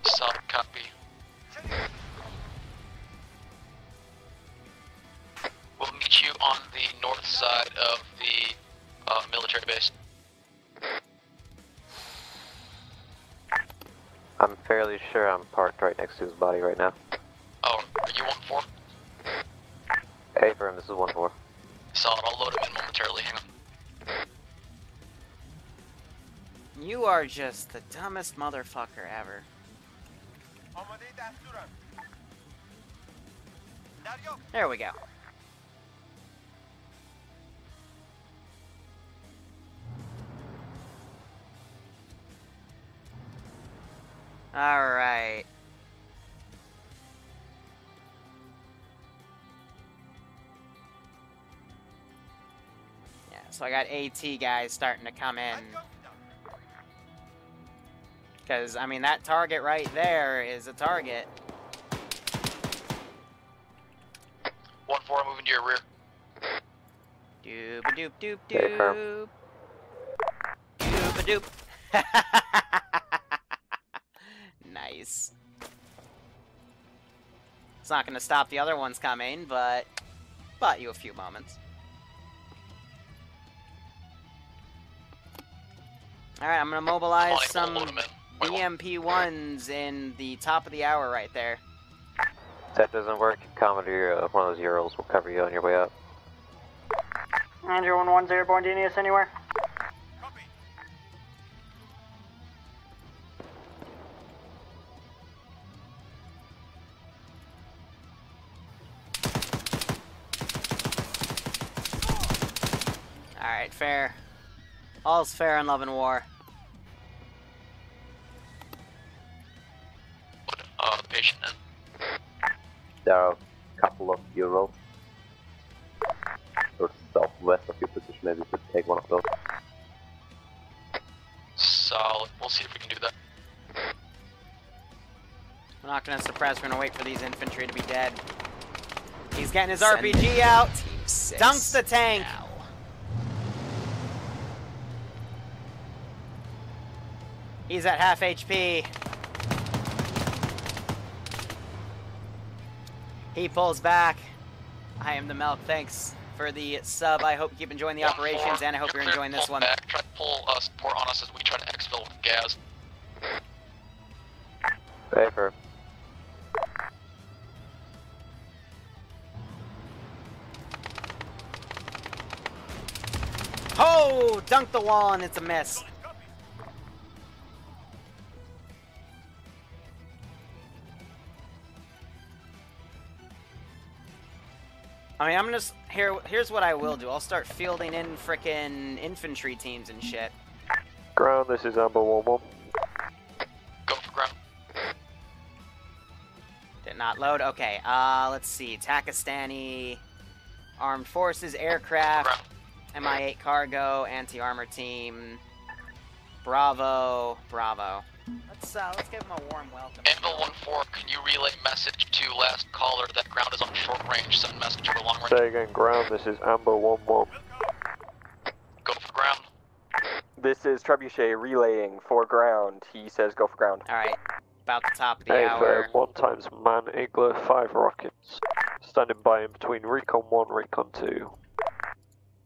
Solid copy. We'll meet you on the north side of the military base. I'm fairly sure I'm parked right next to his body right now. Oh, are you 1-4? Hey, firm. This is 1-4. Solid. I'll load him in momentarily. Hang on. You are just the dumbest motherfucker ever. There we go. Alright. So I got AT guys starting to come in. Because, I mean, that target right there is a target. 1-4, moving to your rear. Doop-a-doop-doop-doop. Doop-a-doop. Nice. It's not going to stop the other ones coming, but bought you a few moments. Alright, I'm going to mobilize some BMP-1s in the top of the hour right there. If that doesn't work, commandeer one of those Urals will cover you on your way up. Andrew 1-1's airborne, Denius anywhere? Alright, fair. All's fair in love and war. Patient in. There are a couple of Urals. Or southwest of your position, maybe you could take one of those. Solid. We'll see if we can do that. We're not going to suppress, we're going to wait for these infantry to be dead. He's getting his RPG out. Dunks the tank. Now. He's at half HP. He pulls back. I am the Milk. Thanks for the sub. I hope you keep enjoying the operations, and I hope you're enjoying this one. Back. Try to pull support on us as we try to exfil with gas. Paper. Oh! Dunk the wall, and it's a miss. I mean, I'm just here's what I will do. I'll start fielding in frickin' infantry teams and shit. Ground, this is Amber 1-1. Go for ground. Did not load. Okay, let's see. Takistani Armed Forces, Aircraft, MI-8 Cargo, Anti-Armor Team, Bravo, Bravo. Let's give him a warm welcome. Anvil 1-4, can you relay message to last caller that ground is on short range, send message for long range? Say again, ground, this is Amber 1-1. Go for ground. This is Trebuchet relaying for ground. He says go for ground. Alright, about the top of the Hey, hour. 1 times man, Igler, 5 rockets. Standing by in between Recon 1, Recon 2.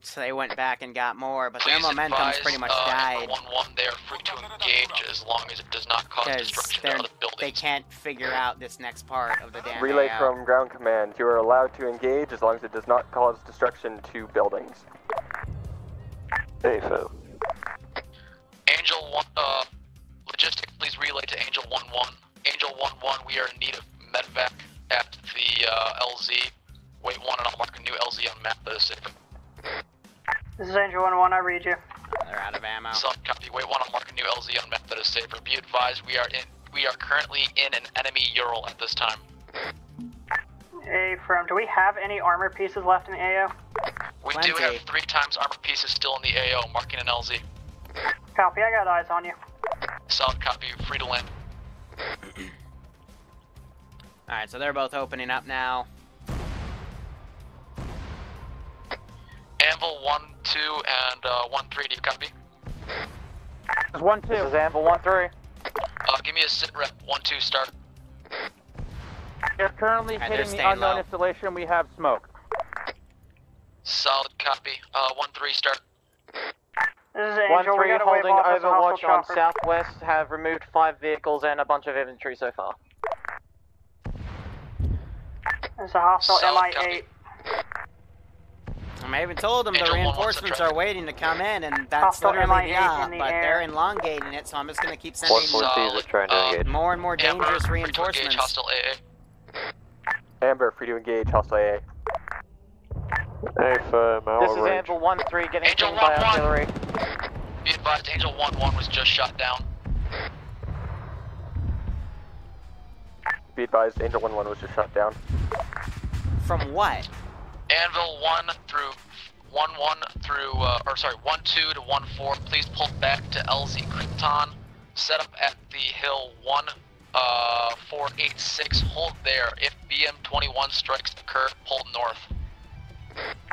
So they went back and got more, but Please their momentum's pretty much died. 1-1, they are free to engage as long as it does not cause destruction to other buildings. They can't figure out this next part of the damn Relay layout. from ground command. You are allowed to engage as long as it does not cause destruction to buildings. Hey, Phil. Angel 1, logistics, please relay to Angel 1-1. Angel 1-1, we are in need of medevac at the LZ. Wait 1 and I'll mark a new LZ on map that is safer. This is Angel 1-1, I read you. They're out of ammo. Solid copy. Wait 1, I'll mark a new LZ on map that is safer. Be advised, we are currently in an enemy Ural at this time. Hey, do we have any armor pieces left in the AO? We do have 3 times armor pieces still in the AO, marking an LZ. Copy, I got eyes on you. Solid copy, free to land. Alright, so they're both opening up now. Anvil 1-2 and 1-3, do you copy? This is 1-2. This is Anvil 1-3. Give me a sit rep, 1-2 start. You're currently hitting the unknown installation. We have smoke. Solid copy. 1-3 start. This is Angel, 1-3 holding overwatch on southwest. Have removed 5 vehicles and a bunch of infantry so far. There's a hostile MI-8. I even told them the reinforcements are waiting to come in, and that's Hostile literally MI-8 but they're elongating it, so I'm just going to keep sending more and more dangerous Amber, reinforcements. Hostile AA. Amber, free to engage, hostile AA. Hey, firm, This is Anvil 1-3 getting Angel pinged by 1-1. artillery. Be advised, Angel 1-1 was just shot down. Be advised, Angel 1-1 was just shot down. From what? Anvil 1 through 1-1 through, 1-2 to 1-4, please pull back to LZ Krypton. Set up at the hill 486, hold there. If BM-21 strikes occur, pull north.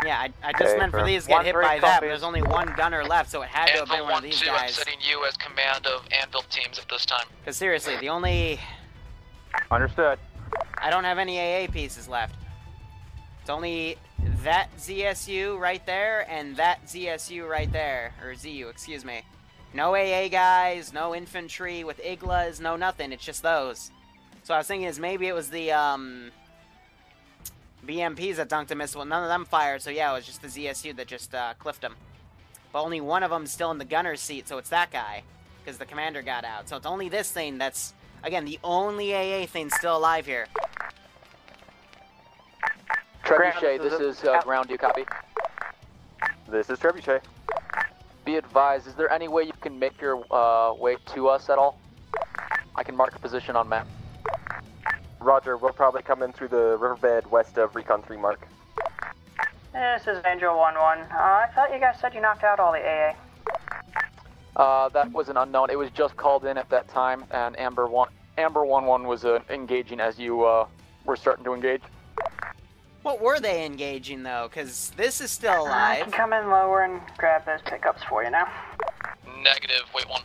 Yeah, I just meant for these to get hit by that, but there's only one gunner left, so it had to have been one of these guys. I'm setting you as command of Anvil teams at this time. Because seriously, the only... Understood. I don't have any AA pieces left. It's only that ZSU right there and that ZSU right there. Or ZU, excuse me. No AA guys, no infantry with Iglas, no nothing. It's just those. So I was thinking is maybe it was the BMPs that dunked a missile. None of them fired, so yeah, it was just the ZSU that just cliffed them. But only one of them's still in the gunner's seat, so it's that guy. Because the commander got out. So it's only this thing that's, again, the only AA thing still alive here. Trebuchet, this is ground, do you copy? This is Trebuchet. Be advised, is there any way you can make your way to us at all? I can mark a position on map. Roger, we'll probably come in through the riverbed west of Recon 3 mark. This is Angel 1-1. I thought you guys said you knocked out all the AA. That was an unknown. It was just called in at that time, and Amber 1-1 was engaging as you were starting to engage. What were they engaging, though? Because this is still alive. I can come in lower and grab those pickups for you now. Negative, wait 1.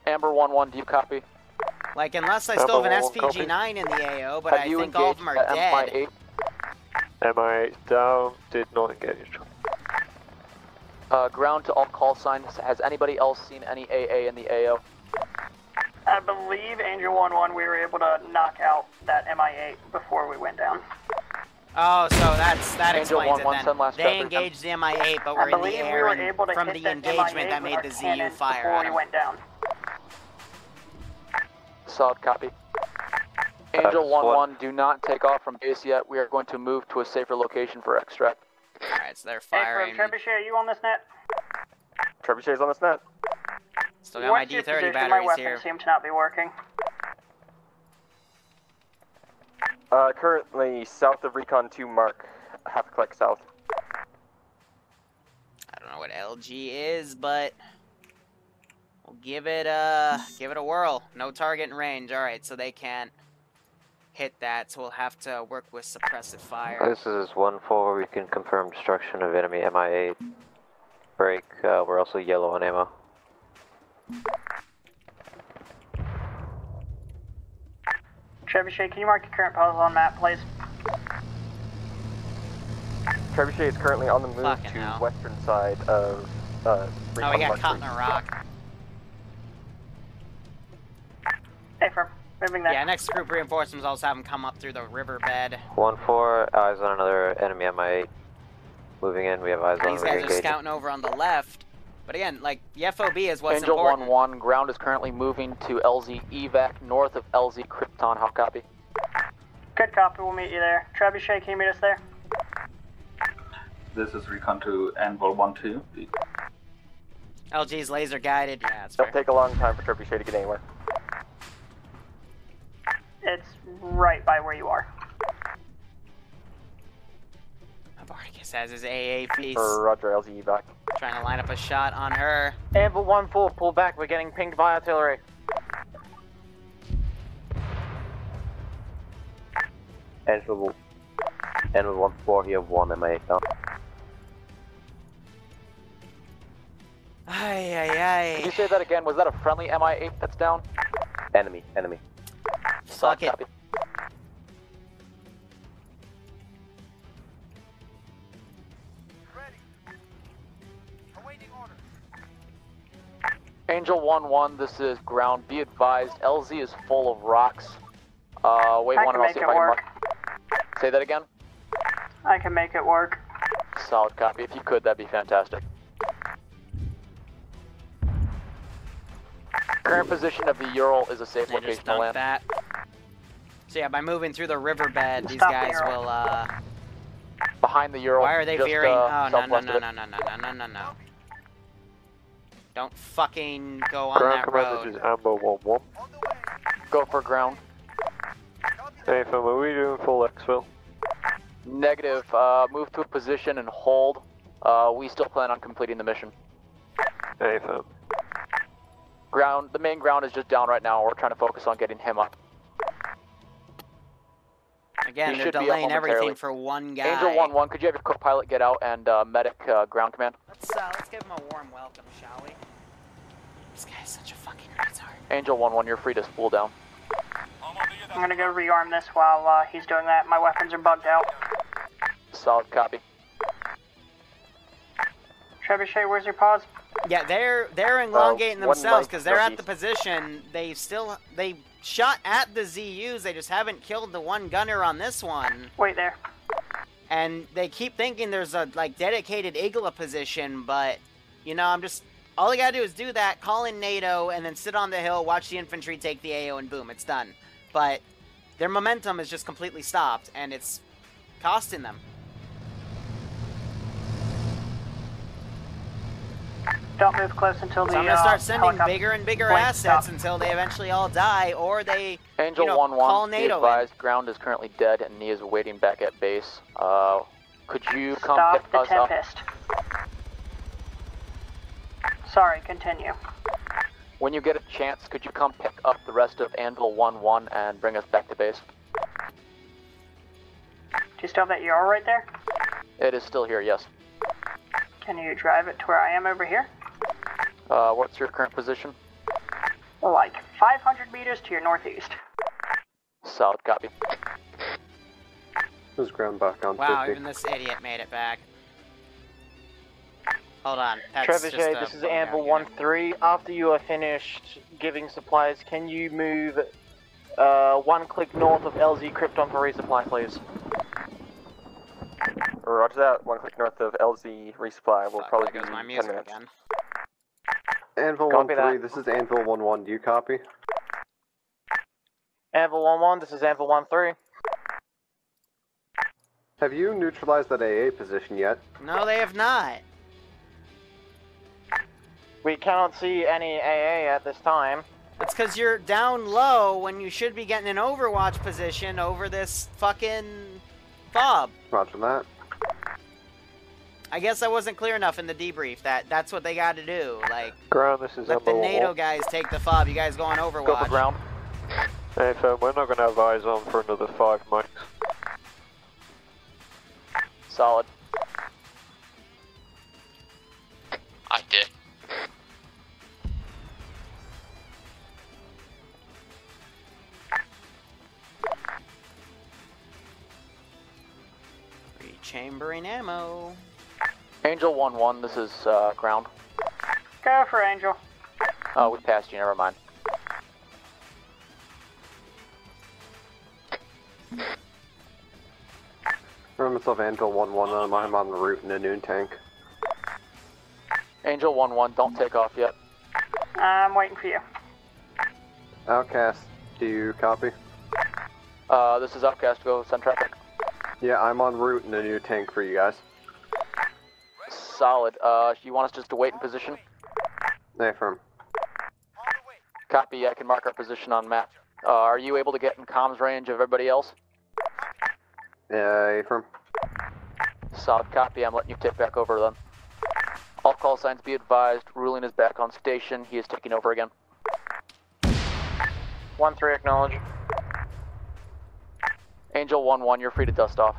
Amber 1-1, do you copy? Like, unless I still have an SPG-9 in the AO, but I think all of them are dead. MI8 down, did not engage. Ground to all call signs. Has anybody else seen any AA in the AO? I believe Angel 1-1, we were able to knock out that MI8 before we went down. Oh, so that explains it then. They chapter. engaged the MI8, but we're in the air, and from the engagement that made the ZU fire before we went down. Solid copy. Angel 1-1, do not take off from base yet. We are going to move to a safer location for extract. Alright, so they're firing. Hey, Trebuchet, are you on this net? Trebuchet's on this net. Still got my D30 batteries my here. weapons seem to not be working. Currently south of Recon 2 mark, half a click south. I don't know what LG is, but we'll give it a whirl. No target in range. Alright, so they can't hit that, so we'll have to work with suppressive fire. This is 1-4, we can confirm destruction of enemy MI8. Break, we're also yellow on ammo. Trebuchet, can you mark your current pose on map, please? Trebuchet is currently on the move to western side of Recon we got caught in a rock. Hey, firm. Moving there. Yeah, next group reinforcements also have them come up through the riverbed. 1-4, eyes on another enemy MI8. Moving in, we have eyes on These guys are scouting over on the left. But again, like, the FOB is what's Angel important. 1-1, ground is currently moving to LZ evac north of LZ Krypton. How copy? Good copy, we'll meet you there. Trebuchet, can you meet us there? This is Recon to Anvil 1-2. LG's laser guided. Yeah, it's It'll take a long time for Trebuchet to get anywhere. It's right by where you are. Abarticus has his AA piece. Roger, LZ evac. Trying to line up a shot on her. Anvil 1-4, pull back. We're getting pinged by artillery. Angel 1-4, you have one MI8 down. Ay, ay, ay. Can you say that again? Was that a friendly MI8 that's down? Enemy. Fuck it. Copy. Angel 1-1, this is ground. Be advised, LZ is full of rocks. Wait one and I'll see if I can mark. Say that again? I can make it work. Solid copy. If you could, that'd be fantastic. Current position of the Ural is a safe They location just to land. that. So yeah, by moving through the riverbed, these guys will, Behind the Ural. Why are they just, veering? Oh, no. no. Don't fucking go on Ground that commander road. is Amber 1-1. Go for ground. Hey, fam, are we doing full exfil? Negative. Move to a position and hold. We still plan on completing the mission. Affirm. Ground. The main ground is just down right now. We're trying to focus on getting him up. Again, they're delaying everything for one guy. Angel 1-1, could you have your co-pilot get out and medic ground command? Let's give him a warm welcome, shall we? This guy's such a fucking retard. Angel 1-1, you're free to spool down. I'm gonna go rearm this while he's doing that. My weapons are bugged out. Solid copy. Trebuchet, where's your pause? Yeah, they're elongating themselves because they're at the position. They shot at the ZUs. They just haven't killed the one gunner on this one. Wait there. And they keep thinking there's a dedicated Igla position, but you know, all I gotta do is do that, call in NATO, and then sit on the hill, watch the infantry take the AO, and boom, it's done. But their momentum is just completely stopped, and it's costing them. Don't move close until the So I'm gonna start sending bigger and bigger assets until they eventually all die, or they Angel 1-1, call be NATO advised, ground is currently dead and he is waiting back at base. Could you come Stop pick the us up? Tempest. Sorry, continue. When you get a chance, could you come pick up the rest of Anvil 1-1 and bring us back to base? Do you still have that ER right there? It is still here, yes. Can you drive it to where I am over here? What's your current position? Like 500 meters to your northeast. Solid copy. Who's ground back on Wow, 50? even this idiot made it back. Hold on. That's Trebuchet, this is Anvil 1-3. After you are finished giving supplies, can you move 1 click north of LZ Krypton for resupply, please? Roger that. 1 click north of LZ resupply. Will probably be 10 minutes. Again. Anvil Copy 1-3, that. this is Anvil 1-1. Do you copy? Anvil 1-1, this is Anvil 1-3. Have you neutralized that AA position yet? No, they have not. We cannot see any AA at this time. It's because you're down low when you should be getting an overwatch position over this fucking fob. Roger that. I guess I wasn't clear enough in the debrief that that's what they got to do. Like, Ground, this is let the Ember NATO 1. guys take the fob. You guys go on overwatch. Go for ground. Affirm, we're not going to have eyes on for another 5 mics. Solid. I did. Rechambering ammo. Angel 1-1, this is ground. Go for Angel. Oh, we passed you, never mind. Remember myself, Anvil 1-1. I'm on the route in a noon tank. Angel 1-1, don't take off yet. I'm waiting for you. Outcast, do you copy? This is Outcast, go send traffic. Yeah, I'm en route in a new tank for you guys. Solid. You want us just to wait in position? Affirm. Copy, I can mark our position on map. Are you able to get in comms range of everybody else? Affirm. Solid copy, I'm letting you take back over then. All call signs be advised, Ruling is back on station, he is taking over again. 1-3, acknowledge. Angel 1-1, you're free to dust off.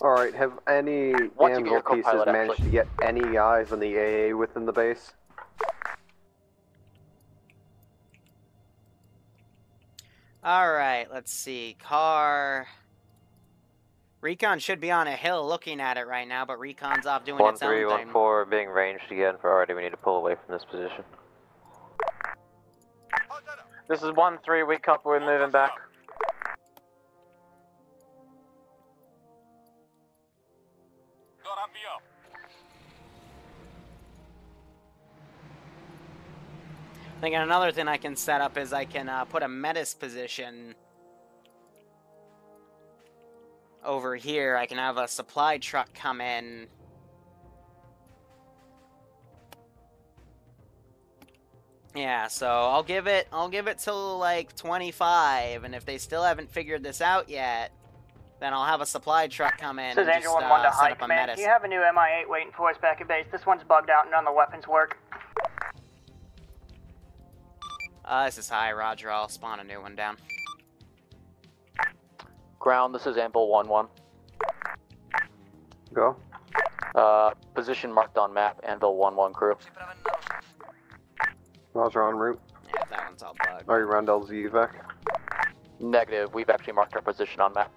Alright, have any Once you get your Anvil pieces co-pilot, managed actually. to get any eyes on the AA within the base? Alright, let's see. Car. Recon should be on a hill looking at it right now, but Recon's off doing its own thing. 1314 being ranged again for already. We need to pull away from this position. This is 1-3, we copy, we're moving back. I think another thing I can set up is I can put a metis position over here. I can have a supply truck come in. Yeah, so I'll give it till like 25, and if they still haven't figured this out yet, then I'll have a supply truck come in This is and Angel just 1-1 to set High up a Command. menace. Do you have a new MI-8 waiting for us back at base? This one's bugged out and none of the weapons work. This is high, roger, I'll spawn a new one down. Ground, this is Anvil 1-1. Go. Position marked on map, Anvil 1-1 crew. Roger, en route. Yeah, that one's all bugged. Are you around LZ evac? Negative, we've actually marked our position on map.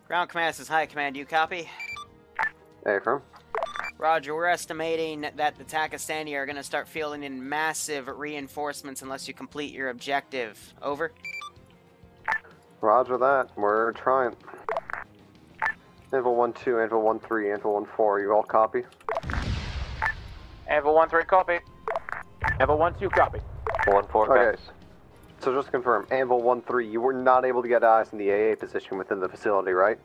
Ground command says high command, you copy? Hey, firm. Roger, we're estimating that the Takistani are going to start fielding in massive reinforcements unless you complete your objective. Over? Roger that. We're trying. Anvil 1-2, Anvil 1-3, Anvil 1-4. You all copy? Anvil 1-3, copy. Anvil 1-2, copy. 1-4, Okay. So just to confirm, Anvil 1-3, you were not able to get eyes in the AA position within the facility, right?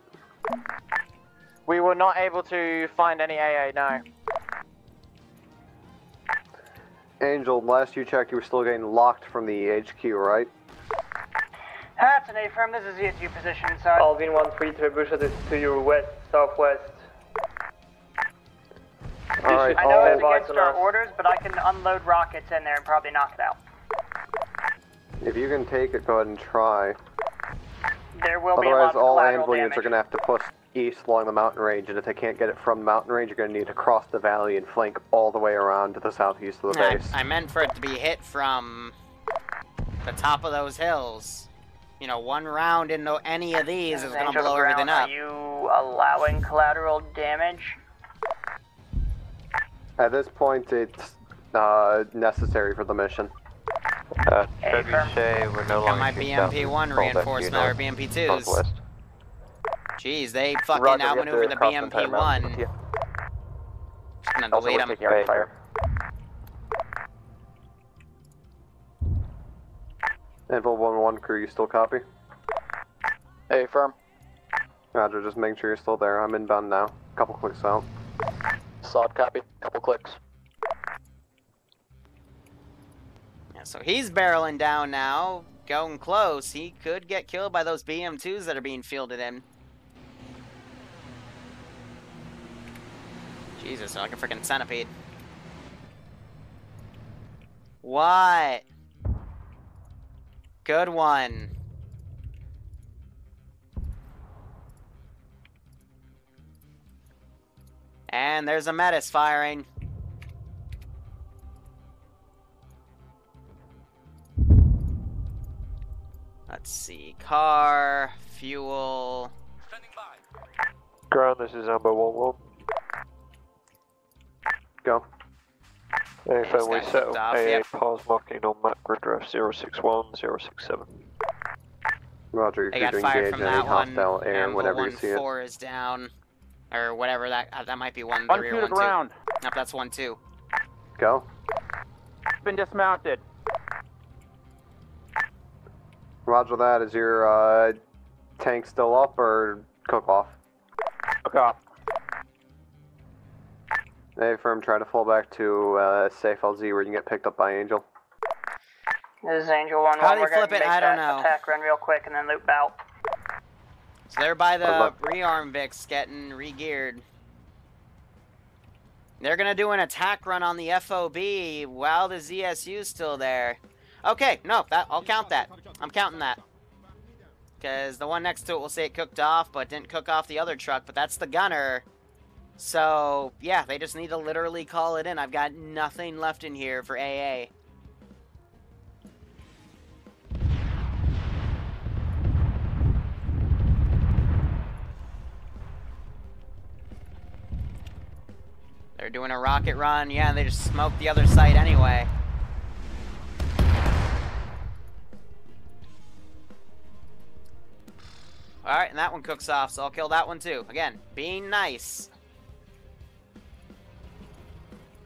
We were not able to find any AA, no. Angel, last you checked, you were still getting locked from the HQ, right? That's an A-firm. This is ESU position inside. Alvin 1-3, Trebuchet is to your west, southwest. Alright, I know it's against our orders, but I can unload rockets in there and probably knock it out. If you can take it, go ahead and try. There will be a lot Otherwise, of all collateral Anvil units damage. are going to have to push east along the mountain range, and if they can't get it from the mountain range, you're going to need to cross the valley and flank all the way around to the southeast of the base. I meant for it to be hit from the top of those hills. You know, one round into any of these is going to blow everything up. Are you allowing collateral damage? At this point, it's necessary for the mission. Trebuchet, we're no longer my BMP-1 reinforcement, or BMP-2s. Northwest. Jeez, they fucking Roger, we have outmaneuvered to the cross the entire BMP-1. mountain. Just gonna Also, delete we're them. taking our fire. Anvil 1-1 crew, you still copy? Hey, firm. Roger, just making sure you're still there. I'm inbound now. Couple clicks out. Solid copy, couple clicks. Yeah, so he's barreling down now, going close. He could get killed by those BM2s that are being fielded in. Jesus, like a freaking centipede. What? Good one. And there's a Metis firing. Let's see. Car, fuel. Ground, this is Amber 1-1. Go. Anything we guy settle flipped off, AA yep. pause marking on map grid ref 061, 067. Roger, you're They free got to fired engage from any that one. hostile air Amber whenever you see it. 1-4 is down. Or whatever that might be 1-3 1-2 or to 1-2. ground. Nope, that's 1-2. Go. Been dismounted. Roger that. Is your tank still up or cook off? Cook off. Hey, firm, try to fall back to safe LZ where you can get picked up by Angel. This is Angel 1-1. How do We're they gonna flip it? make I don't that know. attack run real quick and then loop out. So they're by the rearm Vicks getting re-geared. They're gonna do an attack run on the FOB while the ZSU's still there. Okay, no, I'll count that. I'm counting that. Because the one next to it will say it cooked off, but didn't cook off the other truck, but that's the gunner. So, yeah, they just need to literally call it in. I've got nothing left in here for AA. They're doing a rocket run. Yeah, they just smoked the other site anyway. Alright, and that one cooks off, so I'll kill that one too. Again, being nice.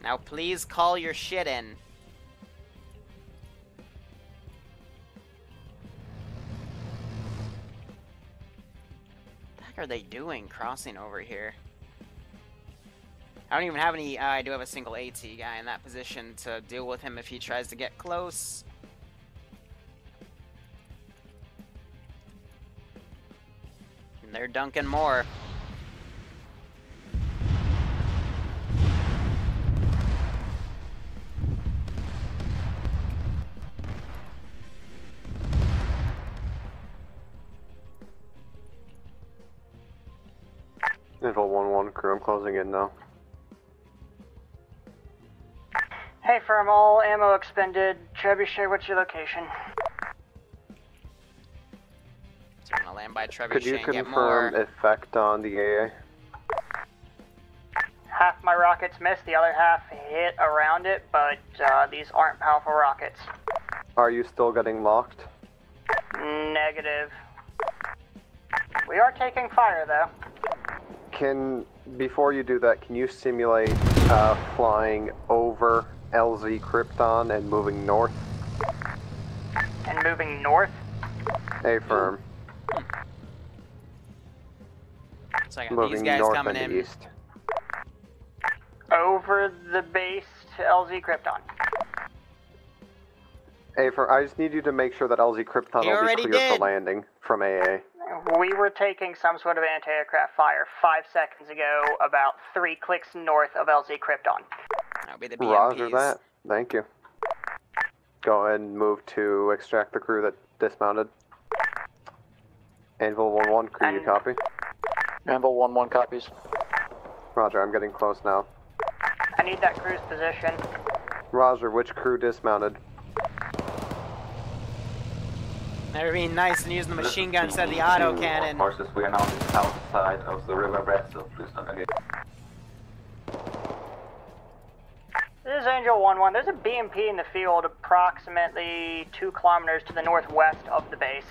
Now please call your shit in. What the heck are they doing crossing over here? I don't even have any. I do have a single AT guy in that position to deal with him if he tries to get close. And they're dunking more. Info 1-1 crew, I'm closing in now. Hey, firm, all ammo expended. Trebuchet, what's your location? So I'm gonna land by Trebuchet Could you and get confirm more. effect on the AA? Half my rockets missed, the other half hit around it, but these aren't powerful rockets. Are you still getting locked? Negative. We are taking fire, though. Before you do that, can you simulate flying over LZ Krypton and moving north? And moving north? Affirm. So I got Moving these guys north coming and in. east. Over the base to LZ Krypton. Affirm, I just need you to make sure that LZ Krypton will be clear for landing from AA. We were taking some sort of anti-aircraft fire 5 seconds ago, about 3 clicks north of LZ Krypton. That'll be the BMPs. Roger that. Thank you. Go ahead and move to extract the crew that dismounted. Anvil 1-1, crew, you copy? Anvil 1-1 copies. Roger, I'm getting close now. I need that crew's position. Roger, which crew dismounted? They're being nice and using the machine gun instead of the auto cannon. Horses, we are now on the south side of the riverbed, so please don't engage. This is Angel 1-1. There's a BMP in the field approximately 2 kilometers to the northwest of the base.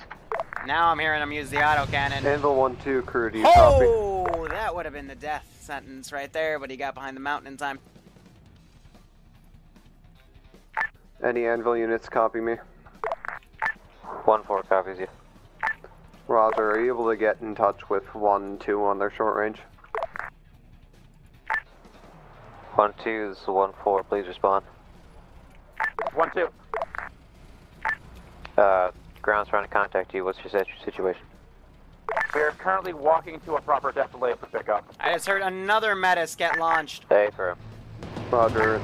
Now I'm hearing them use the auto cannon. Anvil 1-2, crew, do you copy? Oh, that would have been the death sentence right there, but he got behind the mountain in time. Any Anvil units copy me? 1-4 copies you. Roger, are you able to get in touch with 1-2 on their short range? 1-2 is 1-4, please respond. 1-2. Ground's trying to contact you. What's your situation? We are currently walking to a proper delay for pickup. I just heard another Metis get launched. Hey, for Roger,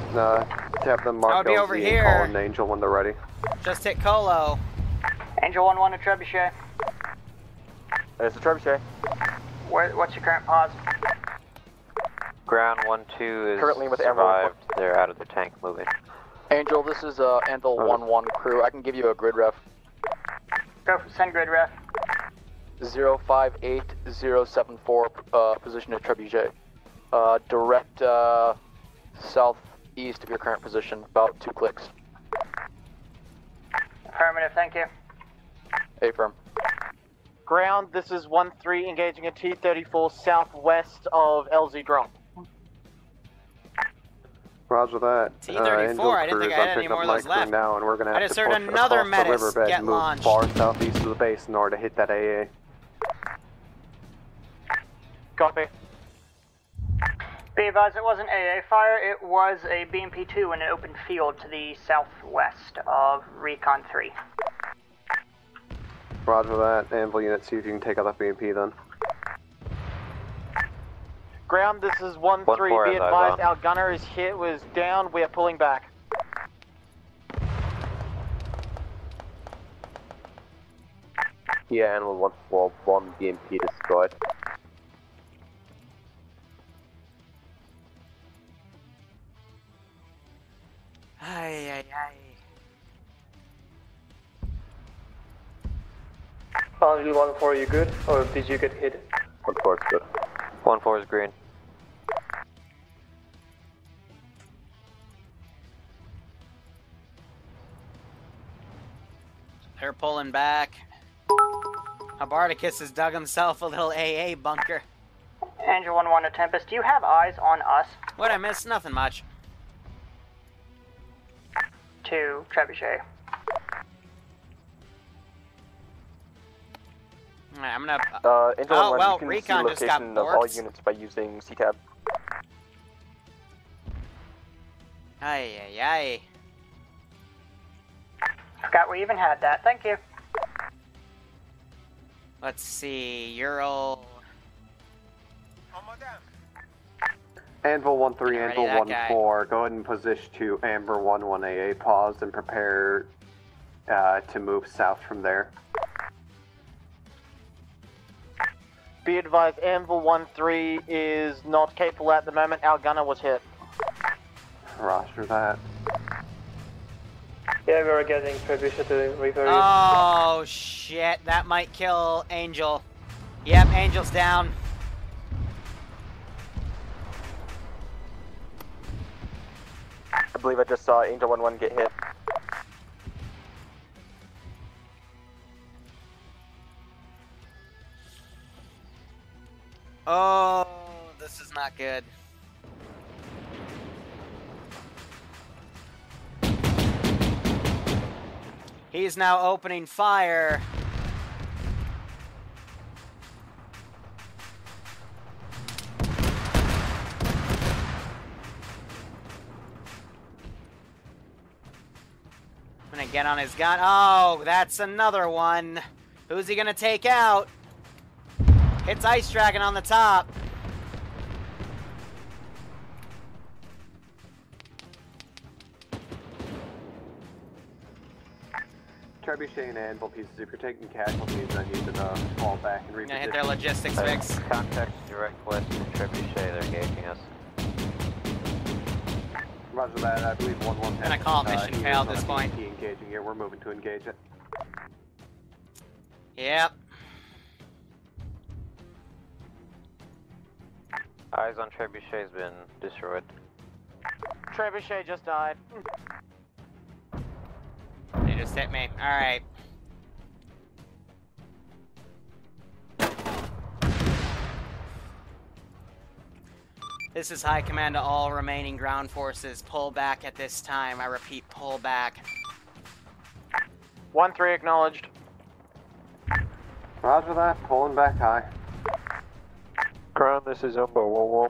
tap them mark That would be LZ over and here. call in Angel when they're ready. Just hit Colo. Angel 1-1 to Trebuchet. There's the Trebuchet. What's your current pause? Ground 1-2 is Currently with survived. They're out of the tank moving. Angel, this is Anvil 1-1 crew. I can give you a grid ref. Go for send grid ref. 058074, position at Trebuchet. Direct southeast of your current position, about 2 clicks. Affirmative, thank you. Affirm. Ground, this is 1-3 engaging a T-34 southwest of LZ drone. Roger that. T-34, Angel I didn't think I crews, had I'm any picking more up of my those crew left. now, and we're gonna I have just to heard push another across the Metis riverbed get and move launched. far southeast of the base in order to hit that AA. Copy. Be advised, it wasn't AA fire, it was a BMP-2 in an open field to the southwest of Recon 3. Roger that. Anvil unit, see if you can take out that BMP then. Ground, this is 1-3. 1-4 Be as I advised, run. our gunner is hit, was down. We are pulling back. Yeah, Animal 141 BMP destroyed. Ay, ay, ay. Only 1-4, you good? Or did you get hit? 1-4 is good. 1-4 is green. They're pulling back. Abardicus has dug himself a little AA bunker. Angel 1-1 to Tempest, do you have eyes on us? What I missed? Nothing much. To Trebuchet. Alright, I'm gonna... Angel oh, 1, well, you can Recon see just got location of all borked. units by using CTAB. Ay, ay, ay. Forgot we even had that. Thank you. Let's see, Ural. Anvil 1-3, Yeah, ready, Anvil that 1-4, go ahead and position to Amber 1-1 AA, pause and prepare to move south from there. Be advised, Anvil 1-3 is not capable at the moment. Our gunner was hit. Roger that. Yeah, we are getting trebuchet to repair you. Oh, shit. That might kill Angel. Yep, Angel's down. I believe I just saw Angel 1-1 get hit. Oh, this is not good. He's now opening fire. I'm gonna get on his gun. Oh, that's another one. Who's he gonna take out? Hits Ice Dragon on the top. Trebuchet and Anvil pieces, if you're taking casualties, I need to fall back and reposition. Gonna hit their logistics fix. Contact direct west from Trebuchet, they're engaging us. Roger that, I believe 1-1 Gonna call it mission fail at this point. Engaging here, we're moving to engage it. Yep. Eyes on Trebuchet's been destroyed. Trebuchet just died. They just hit me. Alright. This is High Command to all remaining ground forces. Pull back at this time. I repeat, pull back. 1-3 acknowledged. Roger that, pulling back high. Ground, this is Umber 1-1.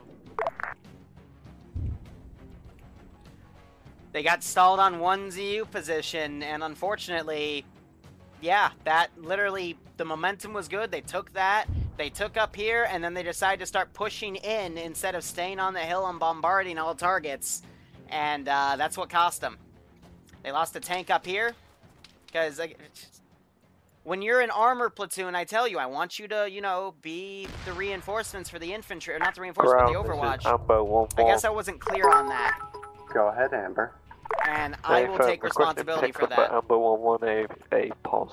They got stalled on 1 ZU position, and unfortunately, yeah, that literally, the momentum was good. They took that, they took up here, and then they decided to start pushing in instead of staying on the hill and bombarding all targets. And that's what cost them. They lost a tank up here, because when you're an armor platoon, I tell you, I want you to, you know, be the reinforcements for the infantry, or not the reinforcements, but the Overwatch. Amber 1-1. I guess I wasn't clear on that. Go ahead, Amber. And I will take responsibility for that. Amber 1-1, a pause.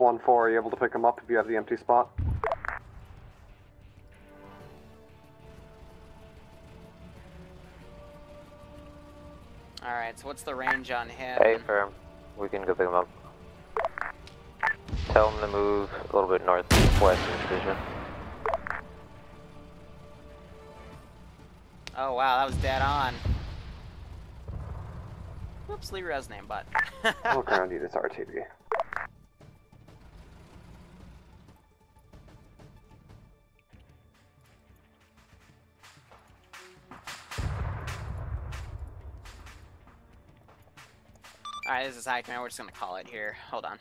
1-4, are you able to pick him up if you have the empty spot? Alright, so what's the range on him? A firm. We can go pick him up. Tell him to move a little bit northwest in his vision. Oh wow, that was dead on. Whoops, Liru's name, but. Look around you, this RTV. Alright, this is High Command. We're just gonna call it here. Hold on.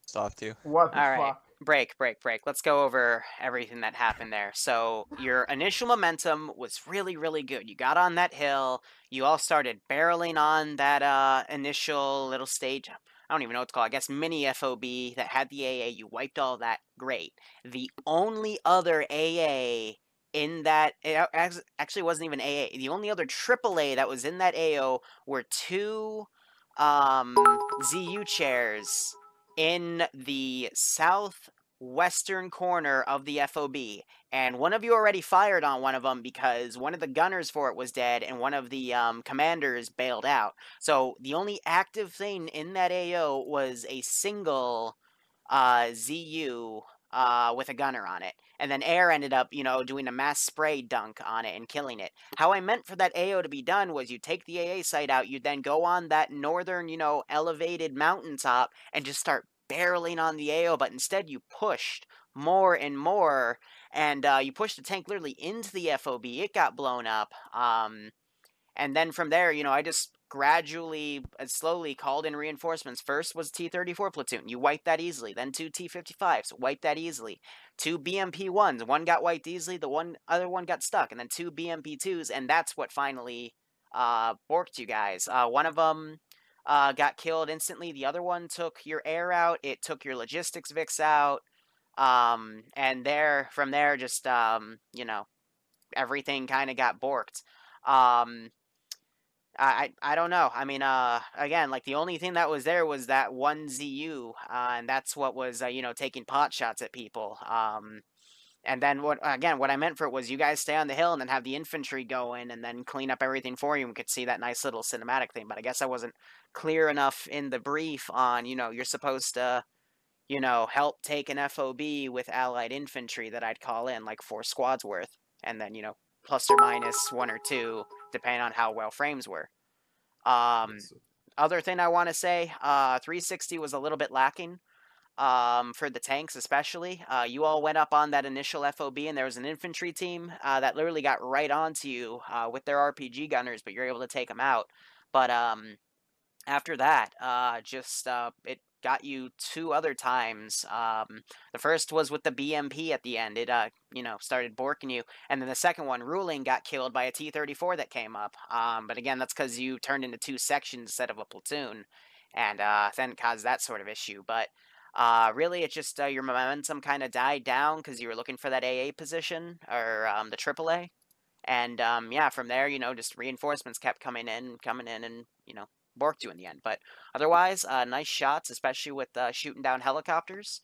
Stopped you. What the All right. fuck? Break. Let's go over everything that happened there. So your initial momentum was really, really good. You got on that hill. You all started barreling on that initial little stage. I don't even know what it's called. I guess mini FOB that had the AA. You wiped all that. Great. The only other AA in that, it actually wasn't even AA. The only other AAA that was in that AO were 2 ZU chairs in the south western corner of the FOB, and one of you already fired on one of them because one of the gunners for it was dead and one of the commanders bailed out. So the only active thing in that AO was a single ZU with a gunner on it. And then Air ended up, doing a mass spray dunk on it and killing it. How I meant for that AO to be done was you take the AA site out, you then go on that northern, elevated mountaintop and just start barreling on the AO, but instead you pushed more and more, and you pushed the tank literally into the FOB. It got blown up. And then from there, I just gradually, slowly called in reinforcements. First was T-34 platoon. You wiped that easily. Then 2 T-55s. Wiped that easily. 2 BMP-1s. One got wiped easily. The other one got stuck. And then 2 BMP-2s. And that's what finally borked you guys. One of them got killed instantly. The other one took your air out. It took your logistics VIX out. And from there, just, everything kind of got borked. I don't know. I mean, again, like the only thing that was there was that one ZU, and that's what was, taking pot shots at people. And then what I meant for it was you guys stay on the hill and then have the infantry go in and then clean up everything for you and we could see that nice little cinematic thing. But I guess I wasn't clear enough in the brief on, you're supposed to, help take an FOB with allied infantry that I'd call in like 4 squads worth. And then, plus or minus 1 or 2, depending on how well frames were. Other thing I want to say, 360 was a little bit lacking for the tanks especially. You all went up on that initial FOB and there was an infantry team that literally got right onto you with their RPG gunners, but you're able to take them out. But after that, it got you 2 other times. The first was with the BMP at the end. It, started borking you. And then the second one, Ruling, got killed by a T-34 that came up. But again, that's because you turned into 2 sections instead of a platoon. And then caused that sort of issue. But really, it's just your momentum kind of died down because you were looking for that AA position, or the AAA. And, yeah, from there, just reinforcements kept coming in, and, borked you in the end. But otherwise, nice shots, especially with shooting down helicopters.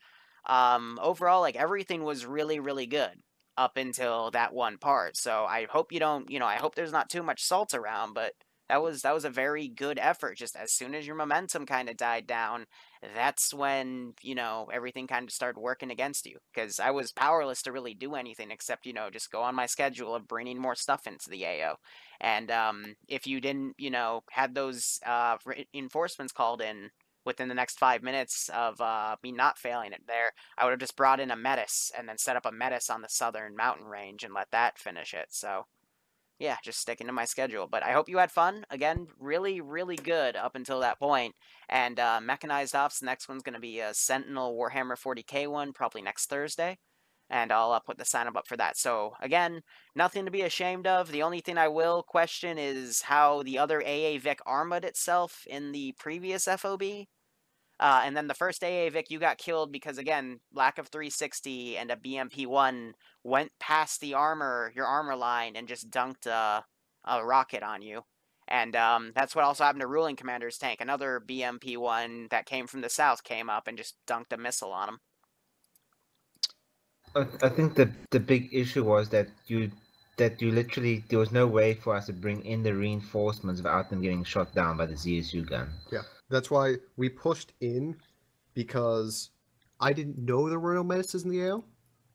Overall, like, everything was really, really good up until that one part. So I hope you don't, I hope there's not too much salt around, but that was a very good effort. Just as soon as your momentum kind of died down, that's when, everything kind of started working against you. Because I was powerless to really do anything except, just go on my schedule of bringing more stuff into the AO. And if you didn't, had those reinforcements called in within the next 5 minutes of me not failing it there, I would have just brought in a Metis and then set up a Metis on the southern mountain range and let that finish it. So yeah, just sticking to my schedule. But I hope you had fun. Again, really, really good up until that point. And Mechanized Ops, the next one's going to be a Sentinel Warhammer 40k one, probably next Thursday. And I'll put the sign up for that. So, again, nothing to be ashamed of. The only thing I will question is how the other AA Vic armored itself in the previous FOB. And then the first AA Vic, you got killed because, again, lack of 360 and a BMP-1 went past the your armor line and just dunked a rocket on you. And that's what also happened to Ruling Commander's tank. Another BMP-1 that came from the south came up and just dunked a missile on him. I think the big issue was that you literally, there was no way for us to bring in the reinforcements without them getting shot down by the ZSU gun. Yeah, that's why we pushed in, because I didn't know there were no menaces in the AO,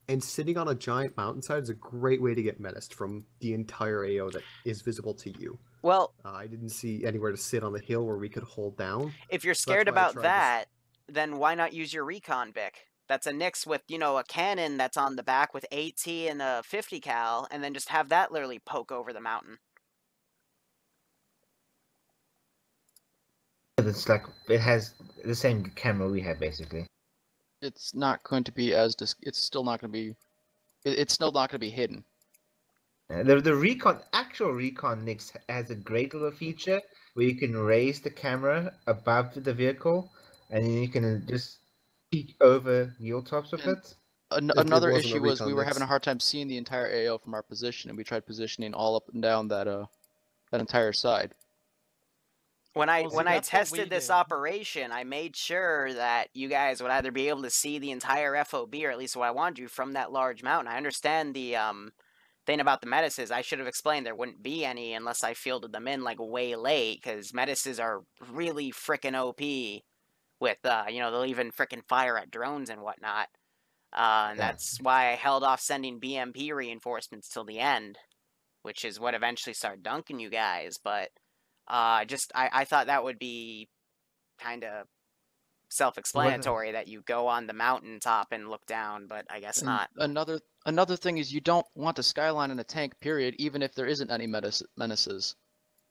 and sitting on a giant mountainside is a great way to get menaced from the entire AO that is visible to you. Well, I didn't see anywhere to sit on the hill where we could hold down. If you're scared about that, then why not use your recon Vic? That's a Nix with, a cannon that's on the back with AT and a 50 cal, and then just have that literally poke over the mountain. It's like, it has the same camera we have, basically. It's not going to be as it's still not going to be. It's still not going to be hidden. The actual recon Nix has a great little feature where you can raise the camera above the vehicle, and then you can just peek over the hilltops of it. Another issue was we were having a hard time seeing the entire AO from our position, and we tried positioning all up and down that entire side. When I Well, see, when I that's what we tested this did. operation, I made sure that you guys would either be able to see the entire FOB, or at least what I wanted you, from that large mountain. I understand the thing about the Medices. I should have explained there wouldn't be any unless I fielded them in like way late, because Medices are really frickin' OP with they'll even frickin' fire at drones and whatnot. And that's why I held off sending BMP reinforcements till the end, which is what eventually started dunking you guys. But I thought that would be kind of self-explanatory that you go on the mountaintop and look down, but I guess not. Another thing is you don't want to skyline in a tank, period, even if there isn't any menaces.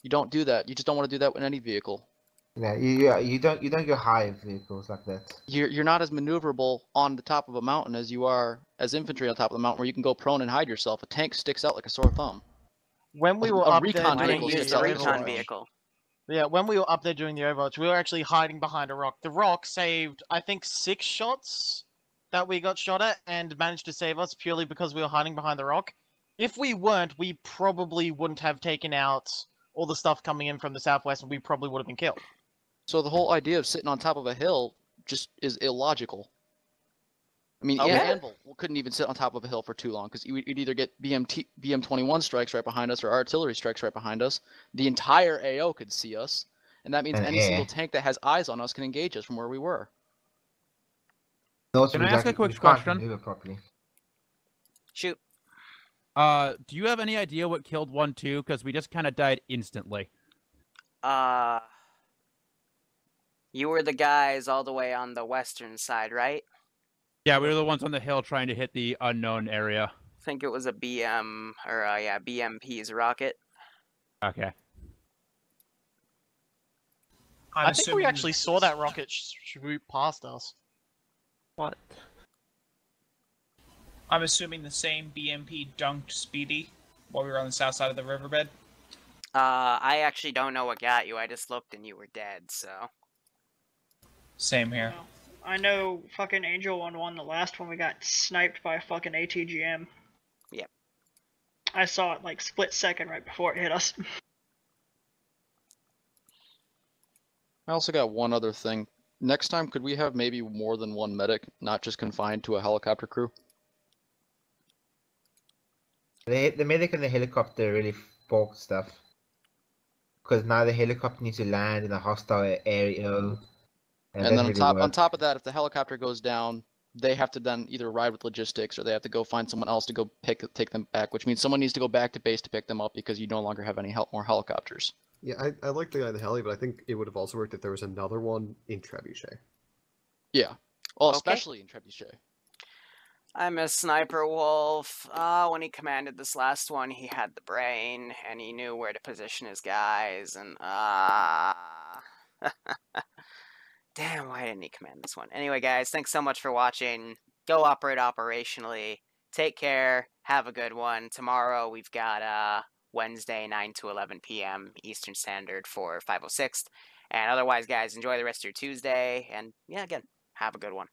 You don't do that. You just don't want to do that with any vehicle. Yeah, you don't go high in vehicles like that. You're not as maneuverable on the top of a mountain as you are as infantry on top of the mountain, where you can go prone and hide yourself. A tank sticks out like a sore thumb. When we were up there recon doing vehicle the sticks out like a sore Overwatch, thumb. vehicle. Yeah, when we were up there doing the Overwatch, we were actually hiding behind a rock. The rock saved, I think, 6 shots that we got shot at, and managed to save us purely because we were hiding behind the rock. If we weren't, we probably wouldn't have taken out all the stuff coming in from the southwest, and we probably would have been killed. So the whole idea of sitting on top of a hill just is illogical. I mean, Okay. Anvil couldn't even sit on top of a hill for too long, because you'd either get BM-21 strikes right behind us or artillery strikes right behind us. The entire AO could see us, and that means any single tank that has eyes on us can engage us from where we were. Can I ask a quick question? Shoot. Do you have any idea what killed 1-2? Because we just kind of died instantly. You were the guys all the way on the western side, right? Yeah, we were the ones on the hill trying to hit the unknown area. I think it was a BM, or BMP's rocket. Okay. I think we actually saw that rocket shoot past us. What? I'm assuming the same BMP dunked Speedy while we were on the south side of the riverbed. I actually don't know what got you. I just looked and you were dead, so. Same here. I know fucking Angel 1-1, the last one, we got sniped by a fucking ATGM. Yep. I saw it like split second right before it hit us. I also got one other thing. Next time, could we have maybe more than one medic, not just confined to a helicopter crew? The medic and the helicopter really fork stuff. Because now the helicopter needs to land in a hostile area. And then on top of that, if the helicopter goes down, they have to then either ride with logistics or they have to go find someone else to go take them back, which means someone needs to go back to base to pick them up because you no longer have any more helicopters. Yeah, I like the guy in the heli, but I think it would have also worked if there was another one in Trebuchet. Yeah. Well, Okay. especially in Trebuchet. I miss Sniper Wolf. When he commanded this last one, he had the brain, and he knew where to position his guys, and damn, why didn't he command this one? Anyway, guys, thanks so much for watching. Go operate operationally. Take care. Have a good one. Tomorrow, we've got Wednesday, 9 to 11 p.m. Eastern Standard for 506th. And otherwise, guys, enjoy the rest of your Tuesday. And, yeah, again, have a good one.